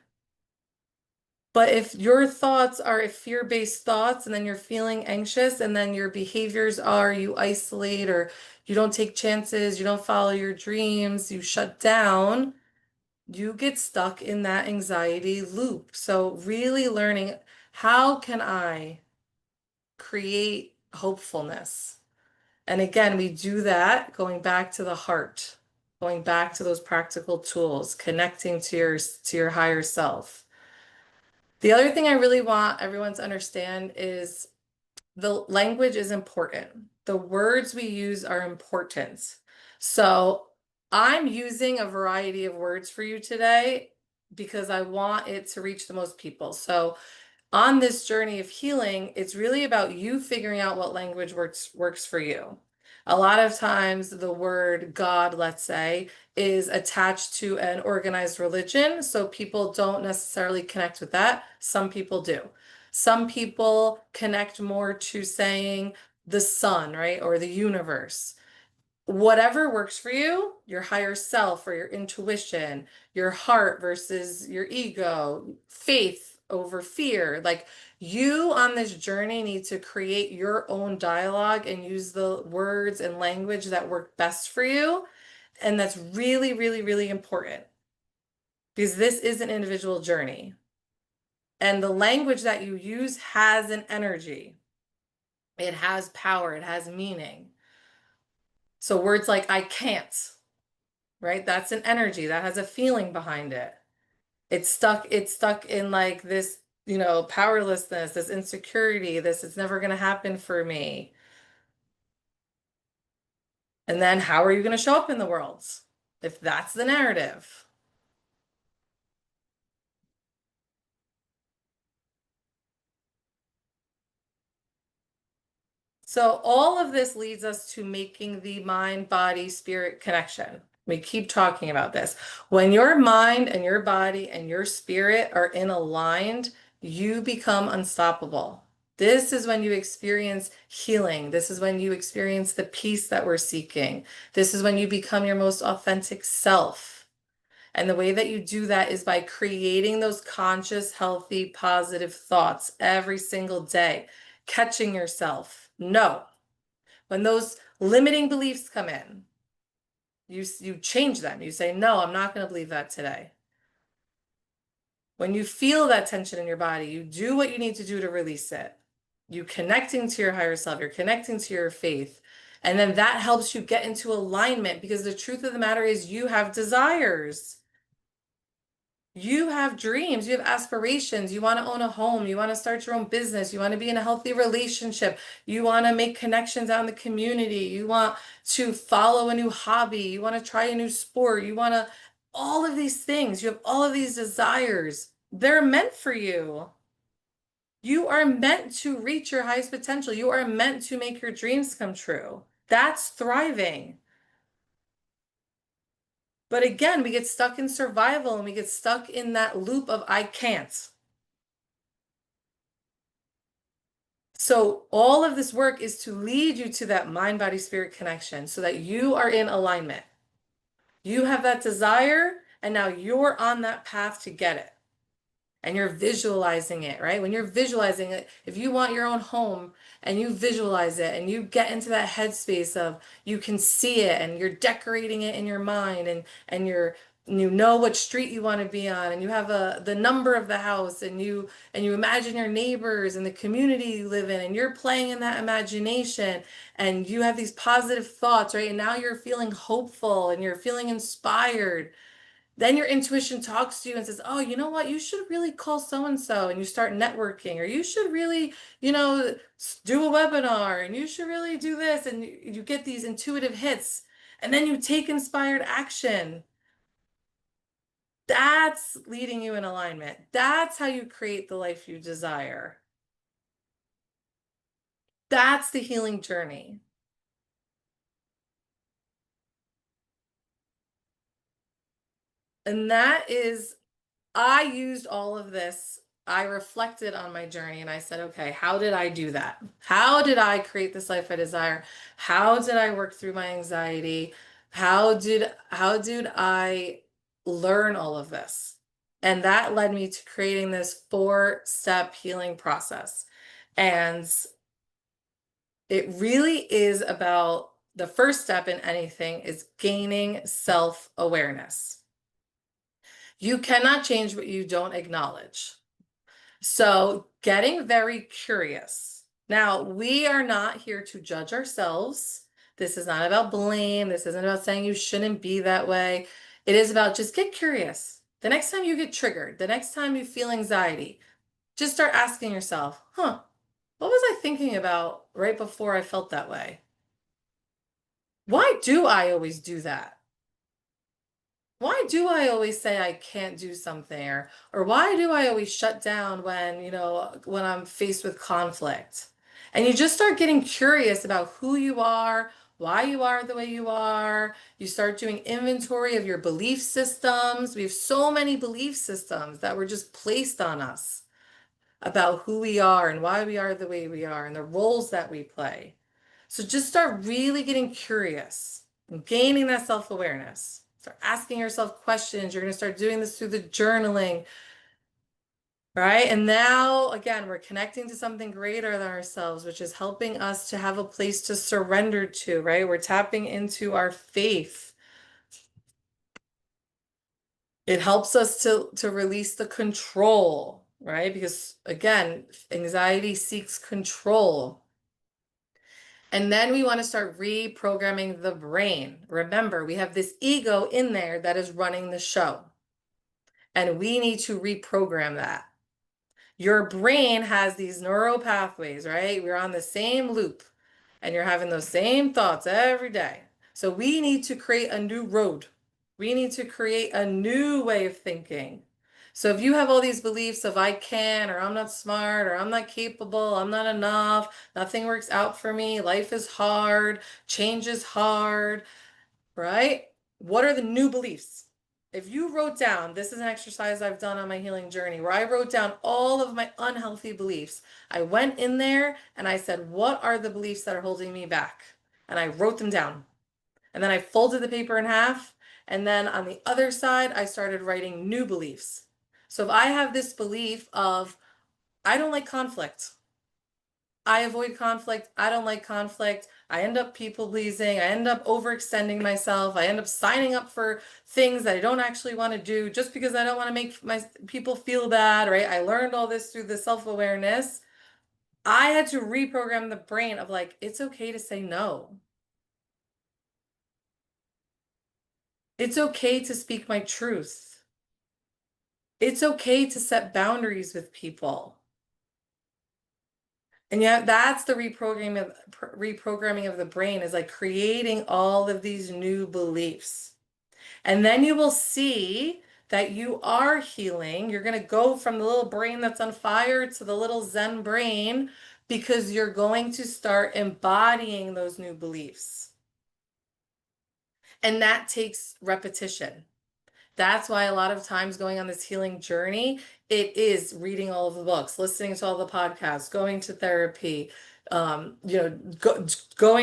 But if your thoughts are fear-based thoughts and then you're feeling anxious and then your behaviors are you isolate or you don't take chances, you don't follow your dreams, you shut down, you get stuck in that anxiety loop. So really learning how can I create hopefulness? And again, we do that going back to the heart, going back to those practical tools, connecting to your higher self. The other thing I really want everyone to understand is the language is important. The words we use are important. So I'm using a variety of words for you today because I want it to reach the most people. So on this journey of healing, it's really about you figuring out what language works for you. A lot of times the word God, let's say, is attached to an organized religion, so people don't necessarily connect with that. Some people do. Some people connect more to saying the sun, right? Or the universe. Whatever works for you, your higher self or your intuition, your heart versus your ego, faith over fear. Like you on this journey need to create your own dialogue and use the words and language that work best for you. And that's really, really, really important because this is an individual journey. And the language that you use has an energy, it has power, it has meaning. So words like I can't, right? That's an energy that has a feeling behind it. It's stuck in like this, powerlessness, this insecurity, this it's never going to happen for me. And then how are you going to show up in the world if that's the narrative? So all of this leads us to making the mind, body, spirit connection. We keep talking about this. When your mind and your body and your spirit are in aligned, you become unstoppable. This is when you experience healing. This is when you experience the peace that we're seeking. This is when you become your most authentic self. And the way that you do that is by creating those conscious, healthy, positive thoughts every single day, catching yourself. No, when those limiting beliefs come in, you change them. You say, no, I'm not going to believe that today. When you feel that tension in your body, you do what you need to do to release it. You connecting to your higher self, you're connecting to your faith. And then that helps you get into alignment because the truth of the matter is you have desires. You have dreams, you have aspirations, you want to own a home, you want to start your own business, you want to be in a healthy relationship, you want to make connections out in the community, you want to follow a new hobby, you want to try a new sport, you want to, all of these things, you have all of these desires. They're meant for you. You are meant to reach your highest potential. You are meant to make your dreams come true. That's thriving. But again, we get stuck in survival and we get stuck in that loop of I can't. So all of this work is to lead you to that mind, body, spirit connection so that you are in alignment. You have that desire and now you're on that path to get it. And you're visualizing it, right? When you're visualizing it, if you want your own home and you visualize it and you get into that headspace of you can see it and you're decorating it in your mind and you know what street you want to be on and you have the number of the house and you imagine your neighbors and the community you live in and you're playing in that imagination and you have these positive thoughts, right? And now you're feeling hopeful and you're feeling inspired. Then your intuition talks to you and says, oh, you know what? You should really call so and so, and you start networking, or you should really, do a webinar, and you should really do this. And you get these intuitive hits, and then you take inspired action. That's leading you in alignment. That's how you create the life you desire. That's the healing journey. And that is, I used all of this. I reflected on my journey and I said, okay, how did I do that? How did I create this life I desire? How did I work through my anxiety? How did I learn all of this? And that led me to creating this 4-step healing process. And it really is about the first step in anything is gaining self-awareness. You cannot change what you don't acknowledge. So getting very curious. Now, we are not here to judge ourselves. This is not about blame. This isn't about saying you shouldn't be that way. It is about just get curious. The next time you get triggered, the next time you feel anxiety, just start asking yourself, huh, What was I thinking about right before I felt that way? Why do I always do that? Why do I always say I can't do something? Or why do I always shut down when, when I'm faced with conflict? And you just start getting curious about who you are, why you are the way you are. You start doing inventory of your belief systems. We have so many belief systems that were just placed on us about who we are and why we are the way we are and the roles that we play. So just start really getting curious and gaining that self-awareness. Start asking yourself questions. You're going to start doing this through the journaling, right? And now, again, we're connecting to something greater than ourselves, which is helping us to have a place to surrender to, right? We're tapping into our faith. It helps us to release the control, right? Because again, anxiety seeks control. And then we want to start reprogramming the brain. Remember, we have this ego in there that is running the show, and we need to reprogram that. Your brain has these neural pathways, right? We're on the same loop, and you're having those same thoughts every day. So we need to create a new road. We need to create a new way of thinking. So if you have all these beliefs of I can't, or I'm not smart, or I'm not capable, I'm not enough, nothing works out for me, life is hard, change is hard, right? What are the new beliefs? If you wrote down, this is an exercise I've done on my healing journey where I wrote down all of my unhealthy beliefs. I went in there and I said, what are the beliefs that are holding me back? And I wrote them down. And then I folded the paper in half. And then on the other side, I started writing new beliefs. So if I have this belief of, I don't like conflict, I avoid conflict, I don't like conflict, I end up people pleasing, I end up overextending myself, I end up signing up for things that I don't actually want to do just because I don't want to make my people feel bad, right? I learned all this through the self-awareness. I had to reprogram the brain of like, it's okay to say no. It's okay to speak my truth. It's okay to set boundaries with people. And yeah, that's the reprogramming of the brain, is like creating all of these new beliefs. And then you will see that you are healing. You're going to go from the little brain that's on fire to the little Zen brain because you're going to start embodying those new beliefs. And that takes repetition. That's why a lot of times going on this healing journey, it is reading all of the books, listening to all the podcasts, going to therapy, going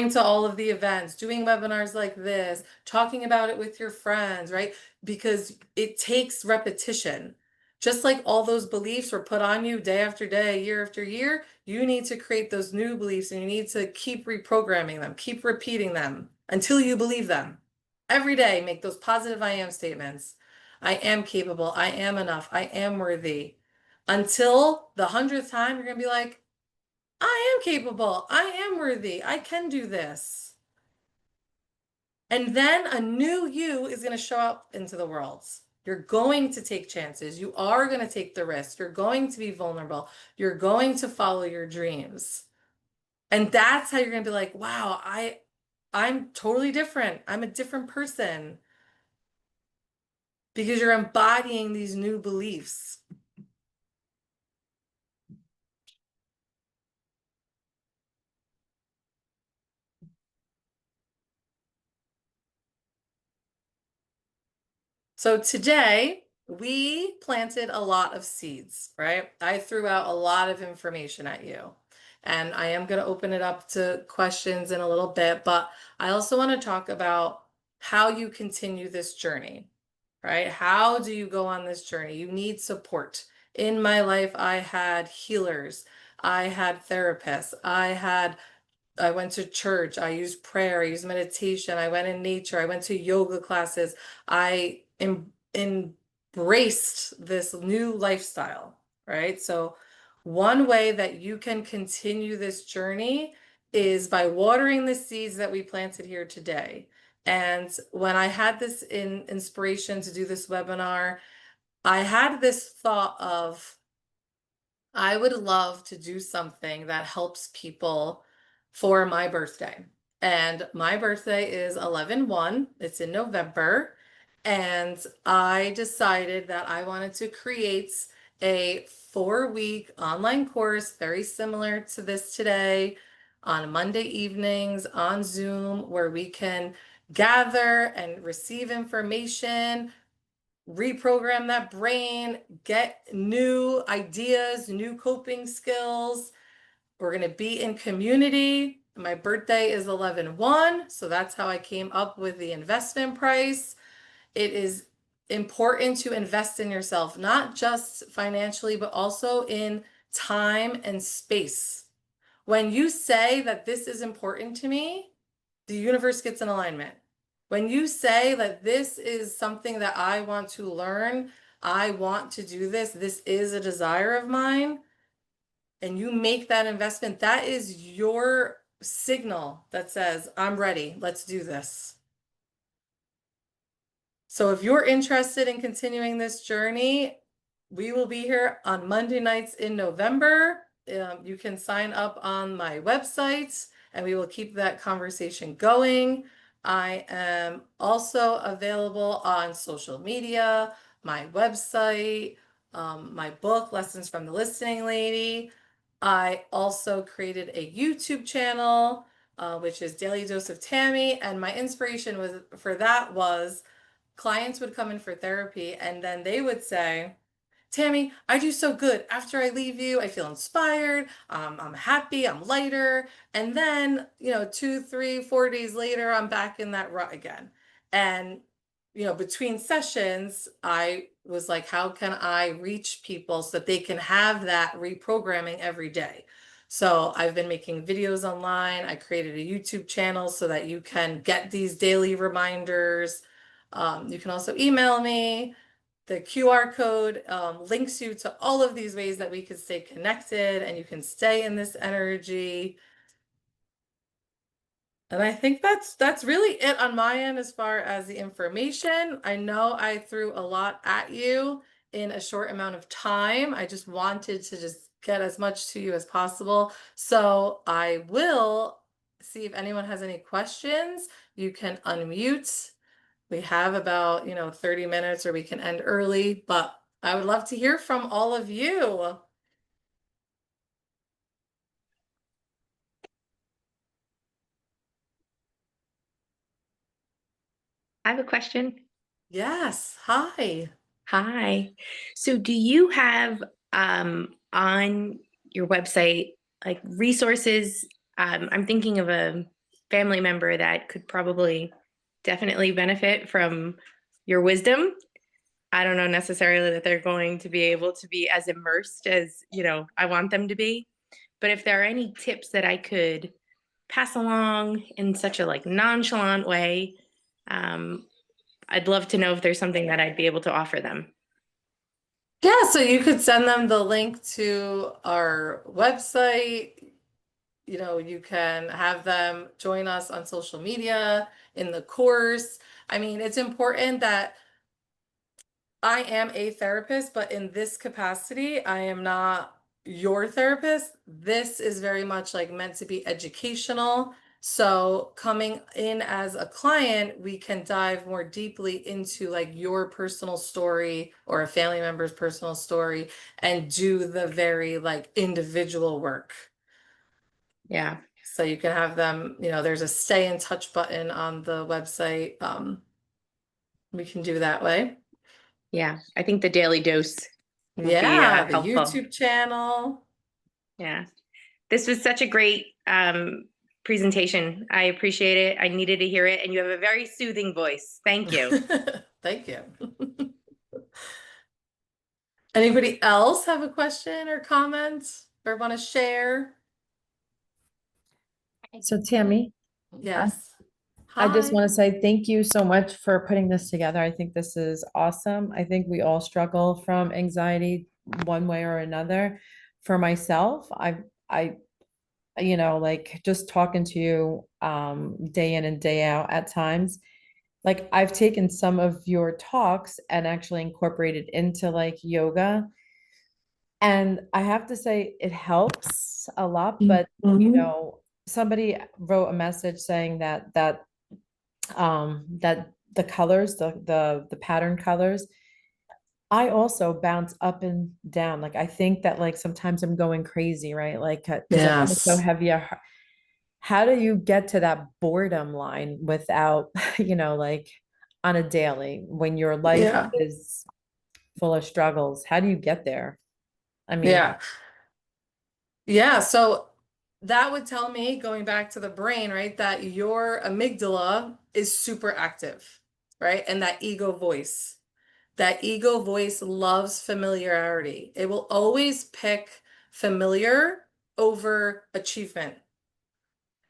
to all of the events, doing webinars like this, talking about it with your friends, right? Because it takes repetition. Just like all those beliefs were put on you day after day, year after year, you need to create those new beliefs and you need to keep reprogramming them, keep repeating them until you believe them. Every day, make those positive I am statements. I am capable. I am enough. I am worthy. Until the 100th time, you're going to be like, I am capable. I am worthy. I can do this. And then a new you is going to show up into the world. You're going to take chances. You are going to take the risk. You're going to be vulnerable. You're going to follow your dreams. And that's how you're going to be like, wow, I'm totally different. I'm a different person. Because you're embodying these new beliefs. So today we planted a lot of seeds, right? I threw out a lot of information at you. And I am going to open it up to questions in a little bit, but I also want to talk about how you continue this journey, right? How do you go on this journey? You need support. In my life, I had healers, I had therapists, I went to church, I used prayer, I used meditation, I went in nature, I went to yoga classes. I embraced this new lifestyle, right? So one way that you can continue this journey is by watering the seeds that we planted here today. And when I had this inspiration to do this webinar, I had this thought of I would love to do something that helps people for my birthday. And my birthday is 11/1. It's in November. And I decided that I wanted to create a 4-week online course very similar to this today on Monday evenings on Zoom, where we can gather and receive information, reprogram that brain, get new ideas, new coping skills. We're going to be in community. My birthday is 11/1, so that's how I came up with the investment price. It is important to invest in yourself, not just financially, but also in time and space. When you say that this is important to me, the universe gets in alignment. When you say that this is something that I want to learn, I want to do this, this is a desire of mine, and you make that investment, that is your signal that says, I'm ready, let's do this. So if you're interested in continuing this journey, we will be here on Monday nights in November. You can sign up on my website and we will keep that conversation going. I am also available on social media, my website, my book, Lessons from the Listening Lady. I also created a YouTube channel, which is Daily Dose of Tammy. And my inspiration for that was clients would come in for therapy and then they would say, Tammy, I do so good. After I leave you, I feel inspired. I'm happy. I'm lighter. And then, 2, 3, 4 days later, I'm back in that rut again. And, between sessions, I was like, how can I reach people so that they can have that reprogramming every day? So I've been making videos online. I created a YouTube channel so that you can get these daily reminders. You can also email me. The QR code links you to all of these ways that we can stay connected and you can stay in this energy. And I think that's really it on my end as far as the information. I know I threw a lot at you in a short amount of time. I just wanted to just get as much to you as possible. So I will see if anyone has any questions. You can unmute. We have about, 30 minutes or we can end early, but I would love to hear from all of you. I have a question. Yes. Hi. Hi. So do you have on your website like resources? I'm thinking of a family member that could probably definitely benefit from your wisdom. I don't know necessarily that they're going to be able to be as immersed as, I want them to be. But if there are any tips that I could pass along in such a like nonchalant way, um, I'd love to know if there's something that I'd be able to offer them. Yeah, so you could send them the link to our website. You can have them join us on social media in the course. I mean, it's important that I am a therapist, but in this capacity, I am not your therapist. This is very much like meant to be educational. So coming in as a client, we can dive more deeply into like your personal story or a family member's personal story and do the very like individual work. Yeah. So you can have them, there's a stay in touch button on the website. We can do that way. Yeah. I think the daily dose will be Yeah, the helpful. YouTube channel. Yeah. This was such a great presentation. I appreciate it. I needed to hear it. And you have a very soothing voice. Thank you. Thank you. Anybody else have a question or comment or want to share? So Tammy, Yes. I just Hi. want to say thank you so much for putting this together. I think this is awesome. I think we all struggle from anxiety one way or another. For myself, like just talking to you day in and day out at times, like I've taken some of your talks and actually incorporated into like yoga. And I have to say it helps a lot, but Mhm. somebody wrote a message saying that the colors, the pattern colors, I also bounce up and down. Like I think that like sometimes I'm going crazy, right? Like because I feel so Yes. heavy. How do you get to that boredom line without, like on a daily when your life Yeah. is full of struggles? How do you get there? I mean, Yeah. Yeah. So that would tell me, going back to the brain, right, that your amygdala is super active, right? And that ego voice. That ego voice loves familiarity. It will always pick familiar over achievement.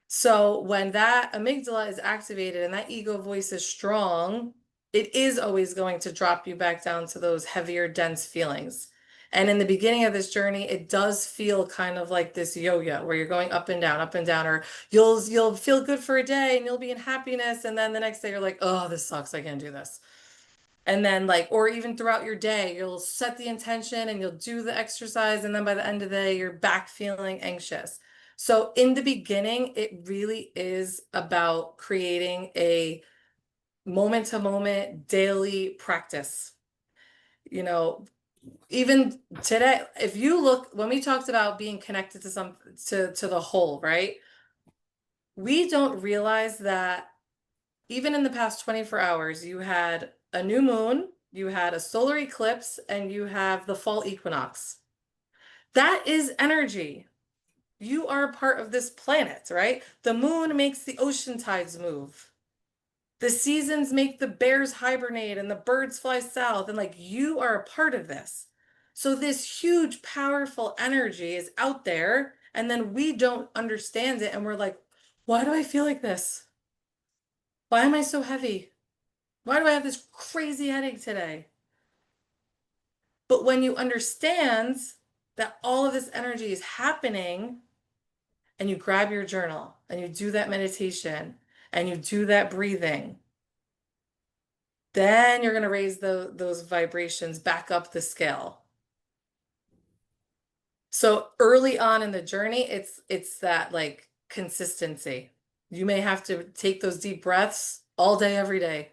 So when that amygdala is activated and that ego voice is strong, it is always going to drop you back down to those heavier, dense feelings. And in the beginning of this journey, it does feel kind of like this yo-yo where you're going up and down, or you'll feel good for a day and you'll be in happiness, and then the next day you're like, oh, this sucks, I can't do this. And then like, or even throughout your day, you'll set the intention and you'll do the exercise. And then by the end of the day, you're back feeling anxious. So in the beginning, it really is about creating a moment to moment daily practice. You know, even today, if you look, when we talked about being connected to to the whole, right? We don't realize that even in the past 24 hours, you had a new moon, you had a solar eclipse, and you have the fall equinox. That is energy. You are a part of this planet, right? The moon makes the ocean tides move. The seasons make the bears hibernate and the birds fly south, and like you are a part of this. So this huge, powerful energy is out there, and then we don't understand it, and we're like, why do I feel like this? Why am I so heavy? Why do I have this crazy headache today? But when you understand that all of this energy is happening, and you grab your journal and you do that meditation and you do that breathing, then you're going to raise those vibrations back up the scale. So early on in the journey, it's that like consistency. You may have to take those deep breaths all day, every day,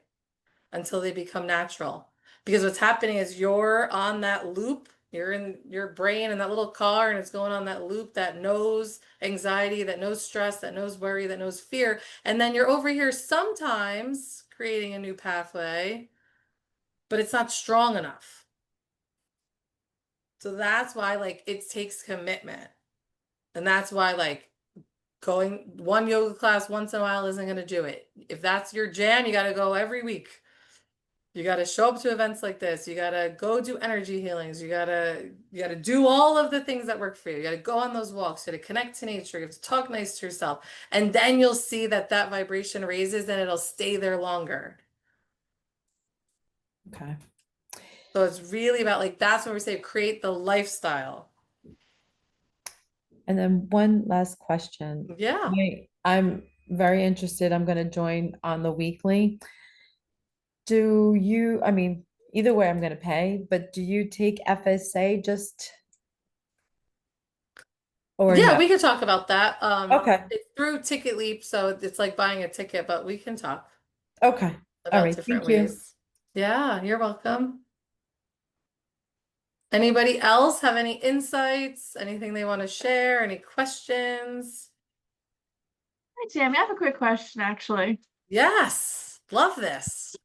until they become natural. Because what's happening is you're on that loop, you're in your brain in that little car, and it's going on that loop that knows anxiety, that knows stress, that knows worry, that knows fear. And then you're over here sometimes creating a new pathway, but it's not strong enough. So that's why like it takes commitment. And that's why like going one yoga class once in a while isn't going to do it. If that's your jam, you got to go every week. You got to show up to events like this. You got to go do energy healings. You got to do all of the things that work for you. You got to go on those walks. You got to connect to nature. You have to talk nice to yourself. And then you'll see that that vibration raises and it'll stay there longer. okay. So it's really about like, that's when we say create the lifestyle. And then one last question. Yeah. I'm very interested. I'm going to join on the weekly. Do you, I mean, either way, I'm going to pay, but do you take FSA just or Yeah, no? we could talk about that. Okay. It's through Ticket Leap, so it's like buying a ticket, but we can talk Okay. All about right. different Thank you. ways. Yeah, you're welcome. Anybody else have any insights? Anything they want to share? Any questions? Hi, Tammy. I have a quick question, actually. Yes, love this.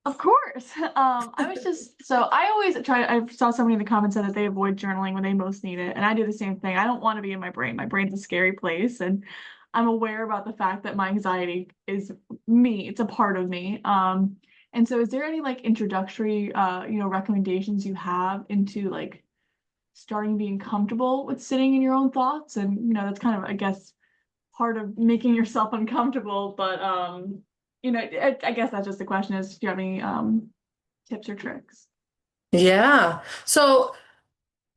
Of course. I was just so I always try. I saw somebody in the comments said that they avoid journaling when they most need it, and I do the same thing. I don't want to be in my brain. My brain's a scary place, and I'm aware about the fact that my anxiety is me. It's a part of me. And so is there any like introductory, recommendations you have into like starting being comfortable with sitting in your own thoughts? And that's kind of, I guess, part of making yourself uncomfortable, but I guess that's just the question is, do you have any tips or tricks? Yeah. So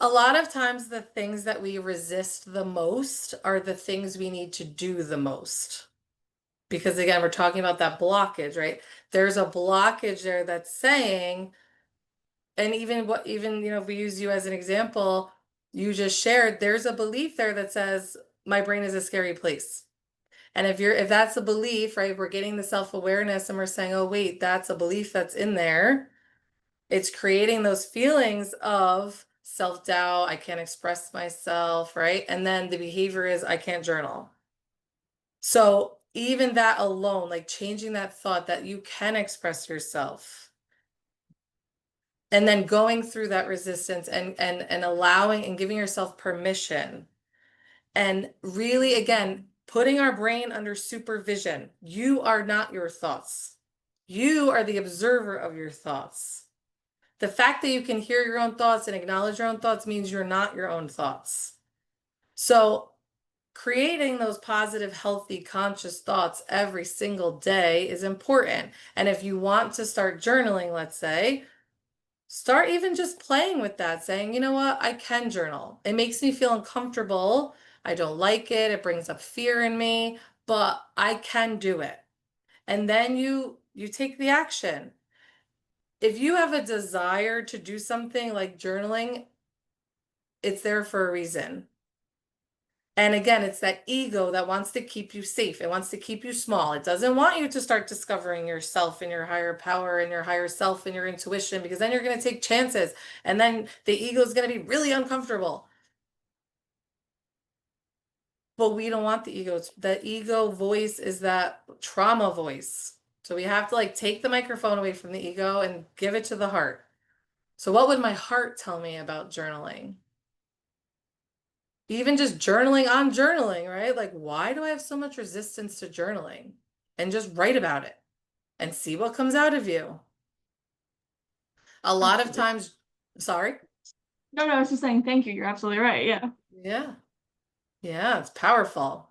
a lot of times the things that we resist the most are the things we need to do the most. Because again, we're talking about that blockage, right? There's a blockage there that's saying, and even if we use you as an example, you just shared, there's a belief there that says my brain is a scary place. And if that's a belief, right, we're getting the self-awareness and we're saying, oh, wait, that's a belief that's in there. It's creating those feelings of self-doubt. I can't express myself, right? And then the behavior is I can't journal. So even that alone, like changing that thought that you can express yourself, and then going through that resistance and allowing and giving yourself permission, and really again putting our brain under supervision. You are not your thoughts. You are the observer of your thoughts. The fact that you can hear your own thoughts and acknowledge your own thoughts means you're not your own thoughts. So creating those positive, healthy, conscious thoughts every single day is important. And if you want to start journaling, let's say, start even just playing with that, saying, you know what, I can journal. It makes me feel uncomfortable. I don't like it. It brings up fear in me, but I can do it. And then you take the action. If you have a desire to do something like journaling, it's there for a reason. And again, it's that ego that wants to keep you safe. It wants to keep you small. It doesn't want you to start discovering yourself and your higher power and your higher self and your intuition, because then you're going to take chances. And then the ego is going to be really uncomfortable. But we don't want the ego. The ego voice is that trauma voice. So we have to like take the microphone away from the ego and give it to the heart. So what would my heart tell me about journaling? Even just journaling on journaling, right? Like, why do I have so much resistance to journaling? And just write about it and see what comes out of you. A lot of times, sorry. No, I was just saying thank you. You're absolutely right. Yeah. Yeah. Yeah, it's powerful.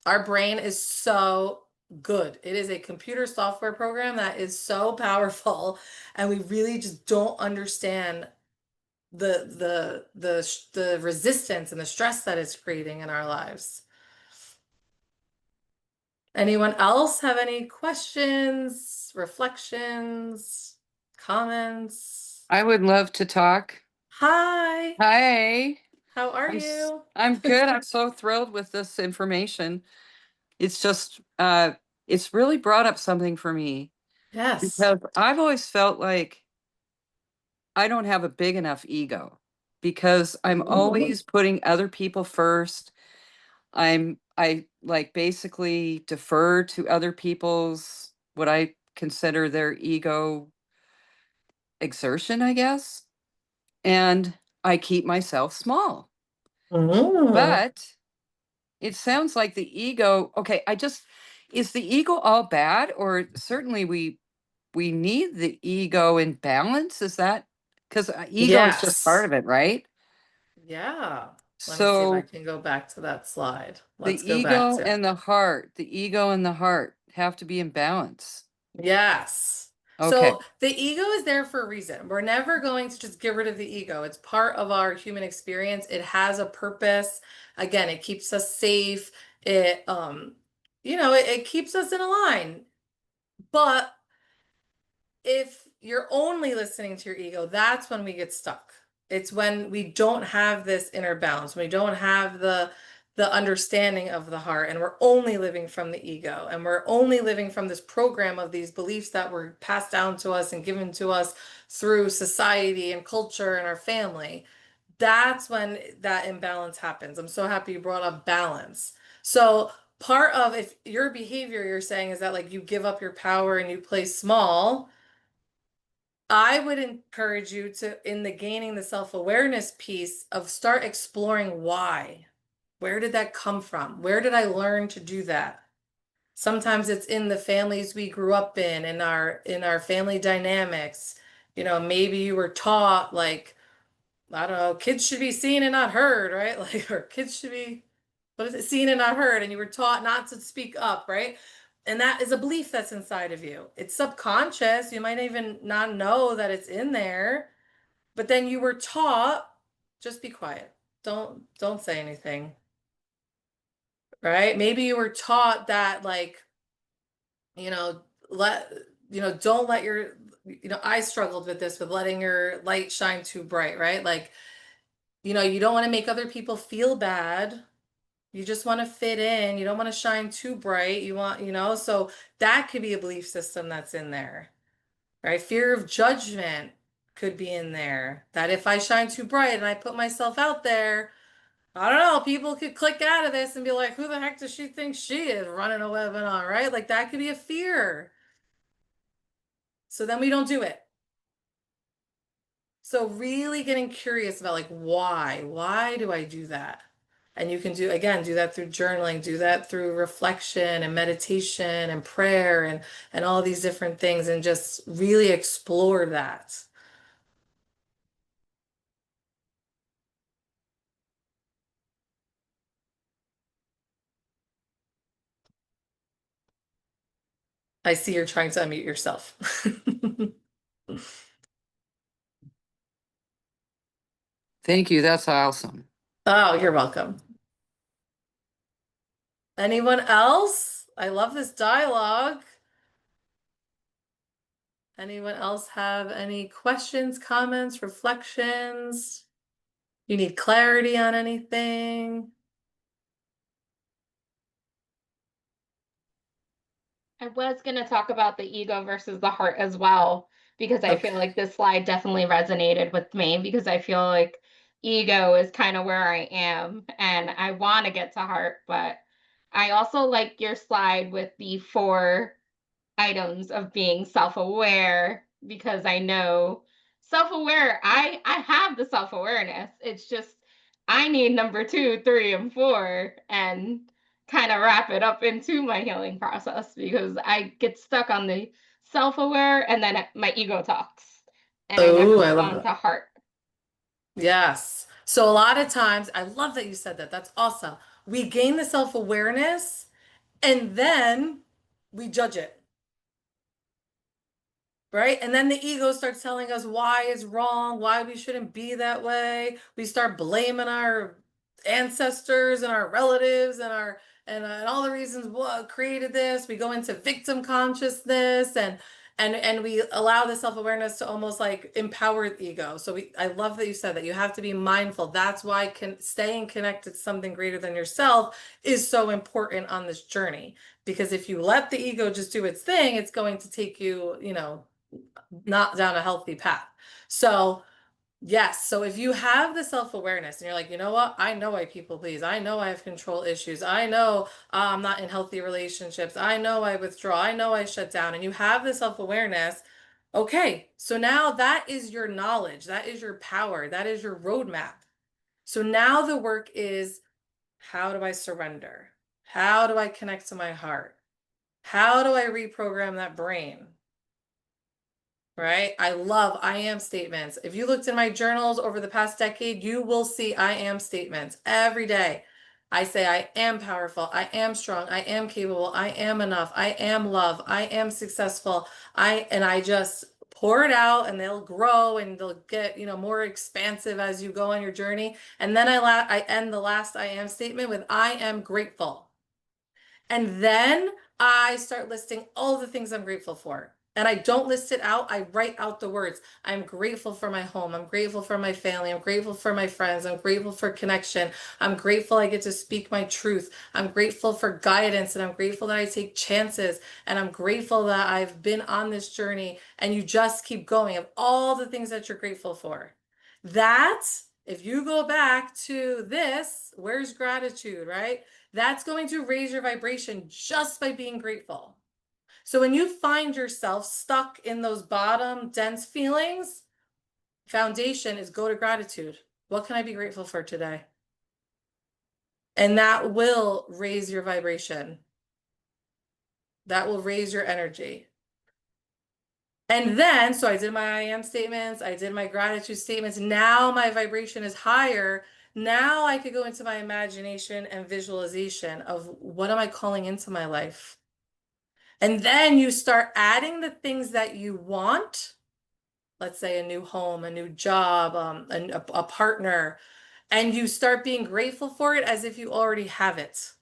Our brain is so good. It is a computer software program that is so powerful, and we really just don't understand the resistance and the stress that it's creating in our lives. Anyone else have any questions, reflections, comments? I would love to talk. Hi, Hi. how are I'm s- you? I'm good. I'm so thrilled with this information. It's just it's really brought up something for me Yes. because I've always felt like I don't have a big enough ego because I'm Ooh. always putting other people first. I like basically defer to other people's what I consider their ego exertion, I guess. And I keep myself small. Mm. But it sounds like the ego, okay, is the ego all bad? Or certainly we need the ego in balance? Is that because ego is just part Yes. of it, right? Yeah. Let me see if I So can go back to that slide. Let's the go back ego to it. and the ego and the heart have to be in balance. Yes. Okay. So the ego is there for a reason. We're never going to just get rid of the ego. It's part of our human experience. It has a purpose. Again, it keeps us safe. It it keeps us in a line. But if you're only listening to your ego, that's when we get stuck. It's when we don't have this inner balance, when we don't have the understanding of the heart, and we're only living from the ego, and we're only living from this program of these beliefs that were passed down to us and given to us through society and culture and our family. That's when that imbalance happens. I'm so happy you brought up balance. So part of, if your behavior you're saying is that like you give up your power and you play small, I would encourage you to, in the gaining the self-awareness piece, of start exploring why. Where did that come from? Where did I learn to do that? Sometimes it's in the families we grew up in our family dynamics. Maybe you were taught like, I don't know, kids should be seen and not heard, right? Like, or kids should be, what is it, seen and not heard, and you were taught not to speak up, right? And that is a belief that's inside of you. It's subconscious. You might even not know that it's in there, but then you were taught, just be quiet. Don't say anything. Right? Maybe you were taught that like, you know, let don't let your I struggled with this, with letting your light shine too bright, right? Like You know, you don't want to make other people feel bad. You just want to fit in. You don't want to shine too bright. You want, you know, so that could be a belief system that's in there, right? Fear of judgment could be in there. That if I shine too bright and I put myself out there, I don't know, people could click out of this and be like, who the heck does she think she is running a webinar, right? Like that could be a fear. So then we don't do it. So really getting curious about like why do I do that? And you can do again, do that through journaling, do that through reflection and meditation and prayer and all these different things and just really explore that. I see you're trying to unmute yourself. Thank you. That's awesome. Oh, you're welcome. Anyone else? I love this dialogue. Anyone else have any questions, comments, reflections? You need clarity on anything? I was going to talk about the ego versus the heart as well, because I feel like this slide definitely resonated with me, because I feel like ego is kind of where I am and I want to get to heart. But I also like your slide with the 4 items of being self-aware, because I know self-aware, I have the self-awareness. It's just I need number 2, 3, and 4 and kind of wrap it up into my healing process, because I get stuck on the self-aware and then my ego talks and I never Oh, I get love on that. to heart. Yes. So a lot of times, I love that you said that. That's awesome. We gain the self-awareness and then we judge it. Right? And then the ego starts telling us why it's wrong, why we shouldn't be that way. We start blaming our ancestors and our relatives and our and all the reasons what created this. We go into victim consciousness and we allow the self-awareness to almost like empower the ego. So I love that you said that you have to be mindful. That's why staying connected to something greater than yourself is so important on this journey. Because if you let the ego just do its thing, it's going to take you, you know, not down a healthy path. So yes, so if you have the self-awareness and you're like, you know what, I know I people please, I know I have control issues, I know I'm not in healthy relationships, I know I withdraw, I know I shut down, and you have the self-awareness, okay, so now that is your knowledge, that is your power, that is your roadmap. So now the work is, how do I surrender? How do I connect to my heart? How do I reprogram that brain? Right? I love I am statements. If you looked in my journals over the past decade, you will see I am statements every day. I say I am powerful, I am strong, I am capable, I am enough, I am love, I am successful. I just pour it out and they'll grow and they'll get, you know, more expansive as you go on your journey. And then I end the last I am statement with I am grateful. And then I start listing all the things I'm grateful for. And I don't list it out, I write out the words. I'm grateful for my home. I'm grateful for my family. I'm grateful for my friends. I'm grateful for connection. I'm grateful I get to speak my truth. I'm grateful for guidance and I'm grateful that I take chances. And I'm grateful that I've been on this journey and you just keep going of all the things that you're grateful for. That, if you go back to this, where's gratitude, right? That's going to raise your vibration just by being grateful. So when you find yourself stuck in those bottom dense feelings, foundation is go to gratitude. What can I be grateful for today? And that will raise your vibration. That will raise your energy. And then, so I did my I am statements, I did my gratitude statements. Now my vibration is higher. Now I could go into my imagination and visualization of what am I calling into my life? And then you start adding the things that you want. Let's say a new home, a new job, a partner, and you start being grateful for it as if you already have it.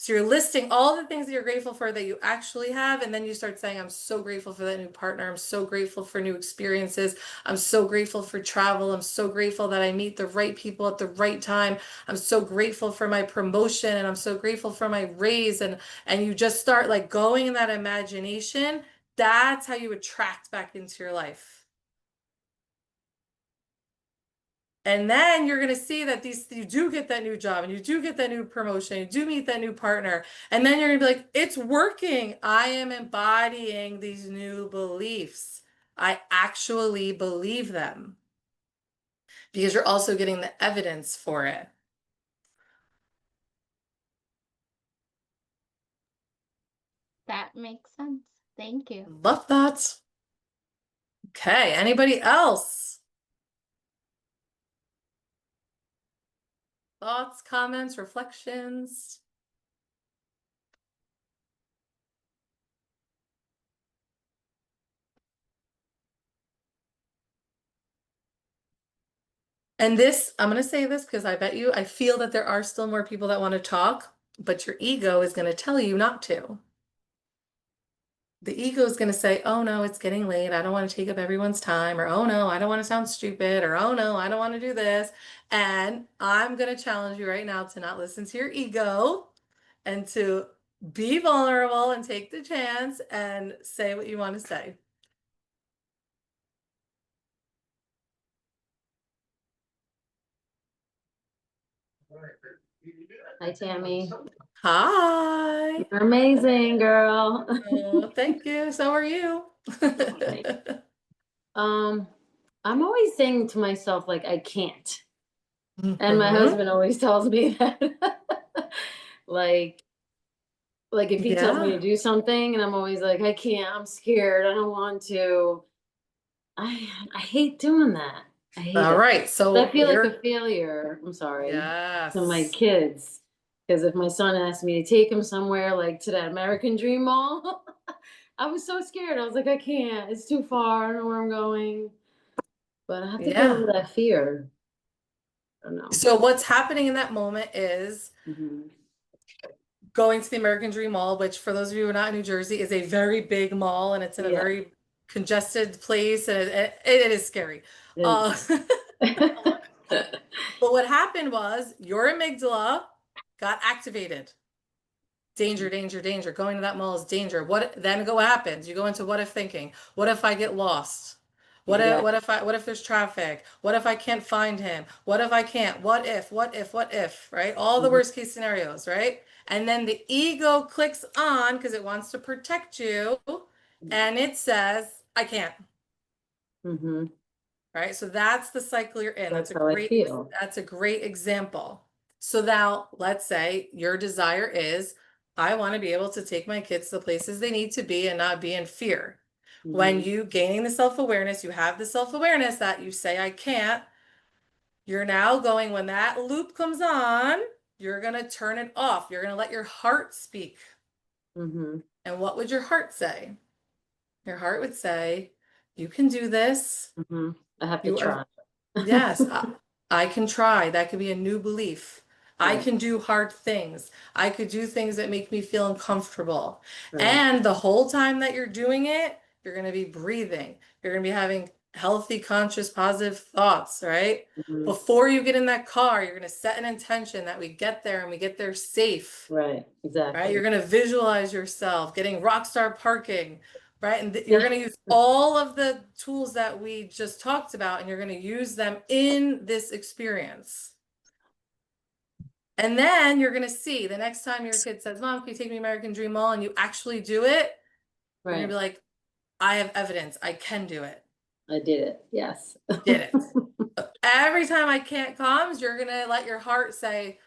So you're listing all the things that you're grateful for that you actually have, and then you start saying, I'm so grateful for that new partner. I'm so grateful for new experiences. I'm so grateful for travel. I'm so grateful that I meet the right people at the right time. I'm so grateful for my promotion, and I'm so grateful for my raise. And you just start like going in that imagination. That's how you attract back into your life. And then you're going to see that you do get that new job and you do get that new promotion, you do meet that new partner. And then you're going to be like, it's working. I am embodying these new beliefs. I actually believe them because you're also getting the evidence for it. That makes sense. Thank you. Love that. Okay. Anybody else? Thoughts, comments, reflections? And this, I'm going to say this because I feel that there are still more people that want to talk, but your ego is going to tell you not to. The ego is going to say, oh no, it's getting late. I don't want to take up everyone's time. Or, oh no, I don't want to sound stupid. Or, oh no, I don't want to do this. And I'm going to challenge you right now to not listen to your ego and to be vulnerable and take the chance and say what you want to say. Hi, Tammy. Hi. You're amazing, girl. Oh, thank you. So are you. I'm always saying to myself, like, I can't. And my Mhm. husband always tells me that. Like if he tells me Yeah. to do something and I'm always like, I can't, I'm scared, I don't want to. I hate doing that. I hate All it. right. I So feel like a failure. I'm sorry. To my yes. kids. Because if my son asked me to take him somewhere like to that American Dream Mall, I was so scared. I was like, I can't. It's too far. I don't know where I'm going. But I have to get Yeah. over that fear. I don't know. So what's happening in that moment is Mhm. going to the American Dream Mall, which for those of you who are not in New Jersey is a very big mall and it's in a Yeah. very congested place and it is scary. Uh, but what happened was your amygdala got activated. Danger, danger, danger. Going to that mall is danger. What happens? You go into what if thinking. What if I get lost? What if there's traffic? What if I can't find him? What if I can't? What if, right? All the Mhm. worst case scenarios, right? And then the ego clicks on because it wants to protect you and it says, I can't. Mhm. Right? So that's the cycle you're in. That's how I feel. That's a great example. So now let's say your desire is, I want to be able to take my kids to the places they need to be and not be in fear. When Mhm. you gaining the self-awareness, you have the self-awareness that you say, I can't. You're now going, when that loop comes on, you're going to turn it off. You're going to let your heart speak. Mhm. And what would your heart say? Your heart would say, you can do this. Mhm. I have to You try. are, yes, I can try. That could be a new belief. I Right. can do hard things. I could do things that make me feel uncomfortable. Right. And the whole time that you're doing it, you're going to be breathing. You're going to be having healthy, conscious, positive thoughts, right? Mhm. Before you get in that car, you're going to set an intention that we get there and we get there safe, Right. Exactly. right? You're going to visualize yourself getting rock star parking, right? And you're going to use all of the tools that we just talked about and you're going to use them in this experience. And then you're going to see the next time your kid says, Mom, can you take me to American Dream Mall? And you actually do it, you're going to Right. be like, I have evidence. I can do it. I did it. Yes. Did it. Every time I can't comes, you're going to let your heart say,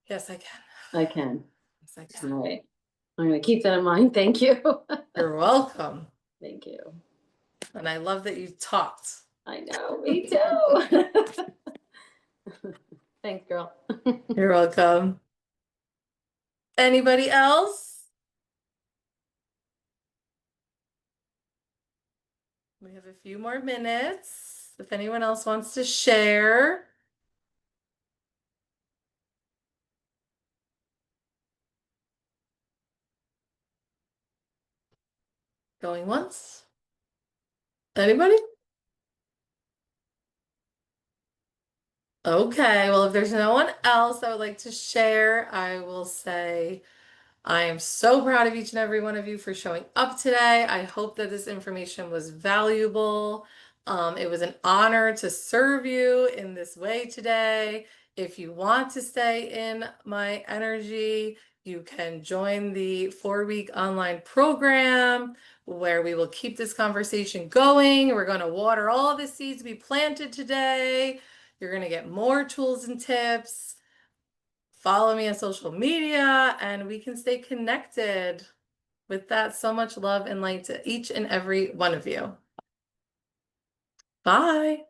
yes, I can. I can. Yes, I All can. right. I'm going to keep that in mind. Thank you. You're welcome. Thank you. And I love that you talked. I know. Me too. Thanks, girl. You're welcome. Anybody else? We have a few more minutes. If anyone else wants to share. Going once? Anybody? Okay, well, if there's no one else that would like to share, I will say I am so proud of each and every one of you for showing up today. I hope that this information was valuable. It was an honor to serve you in this way today. If you want to stay in my energy, you can join the 4-week online program where we will keep this conversation going. We're going to water all the seeds we planted today. You're going to get more tools and tips. Follow me on social media and we can stay connected. With that, so much love and light to each and every one of you. Bye.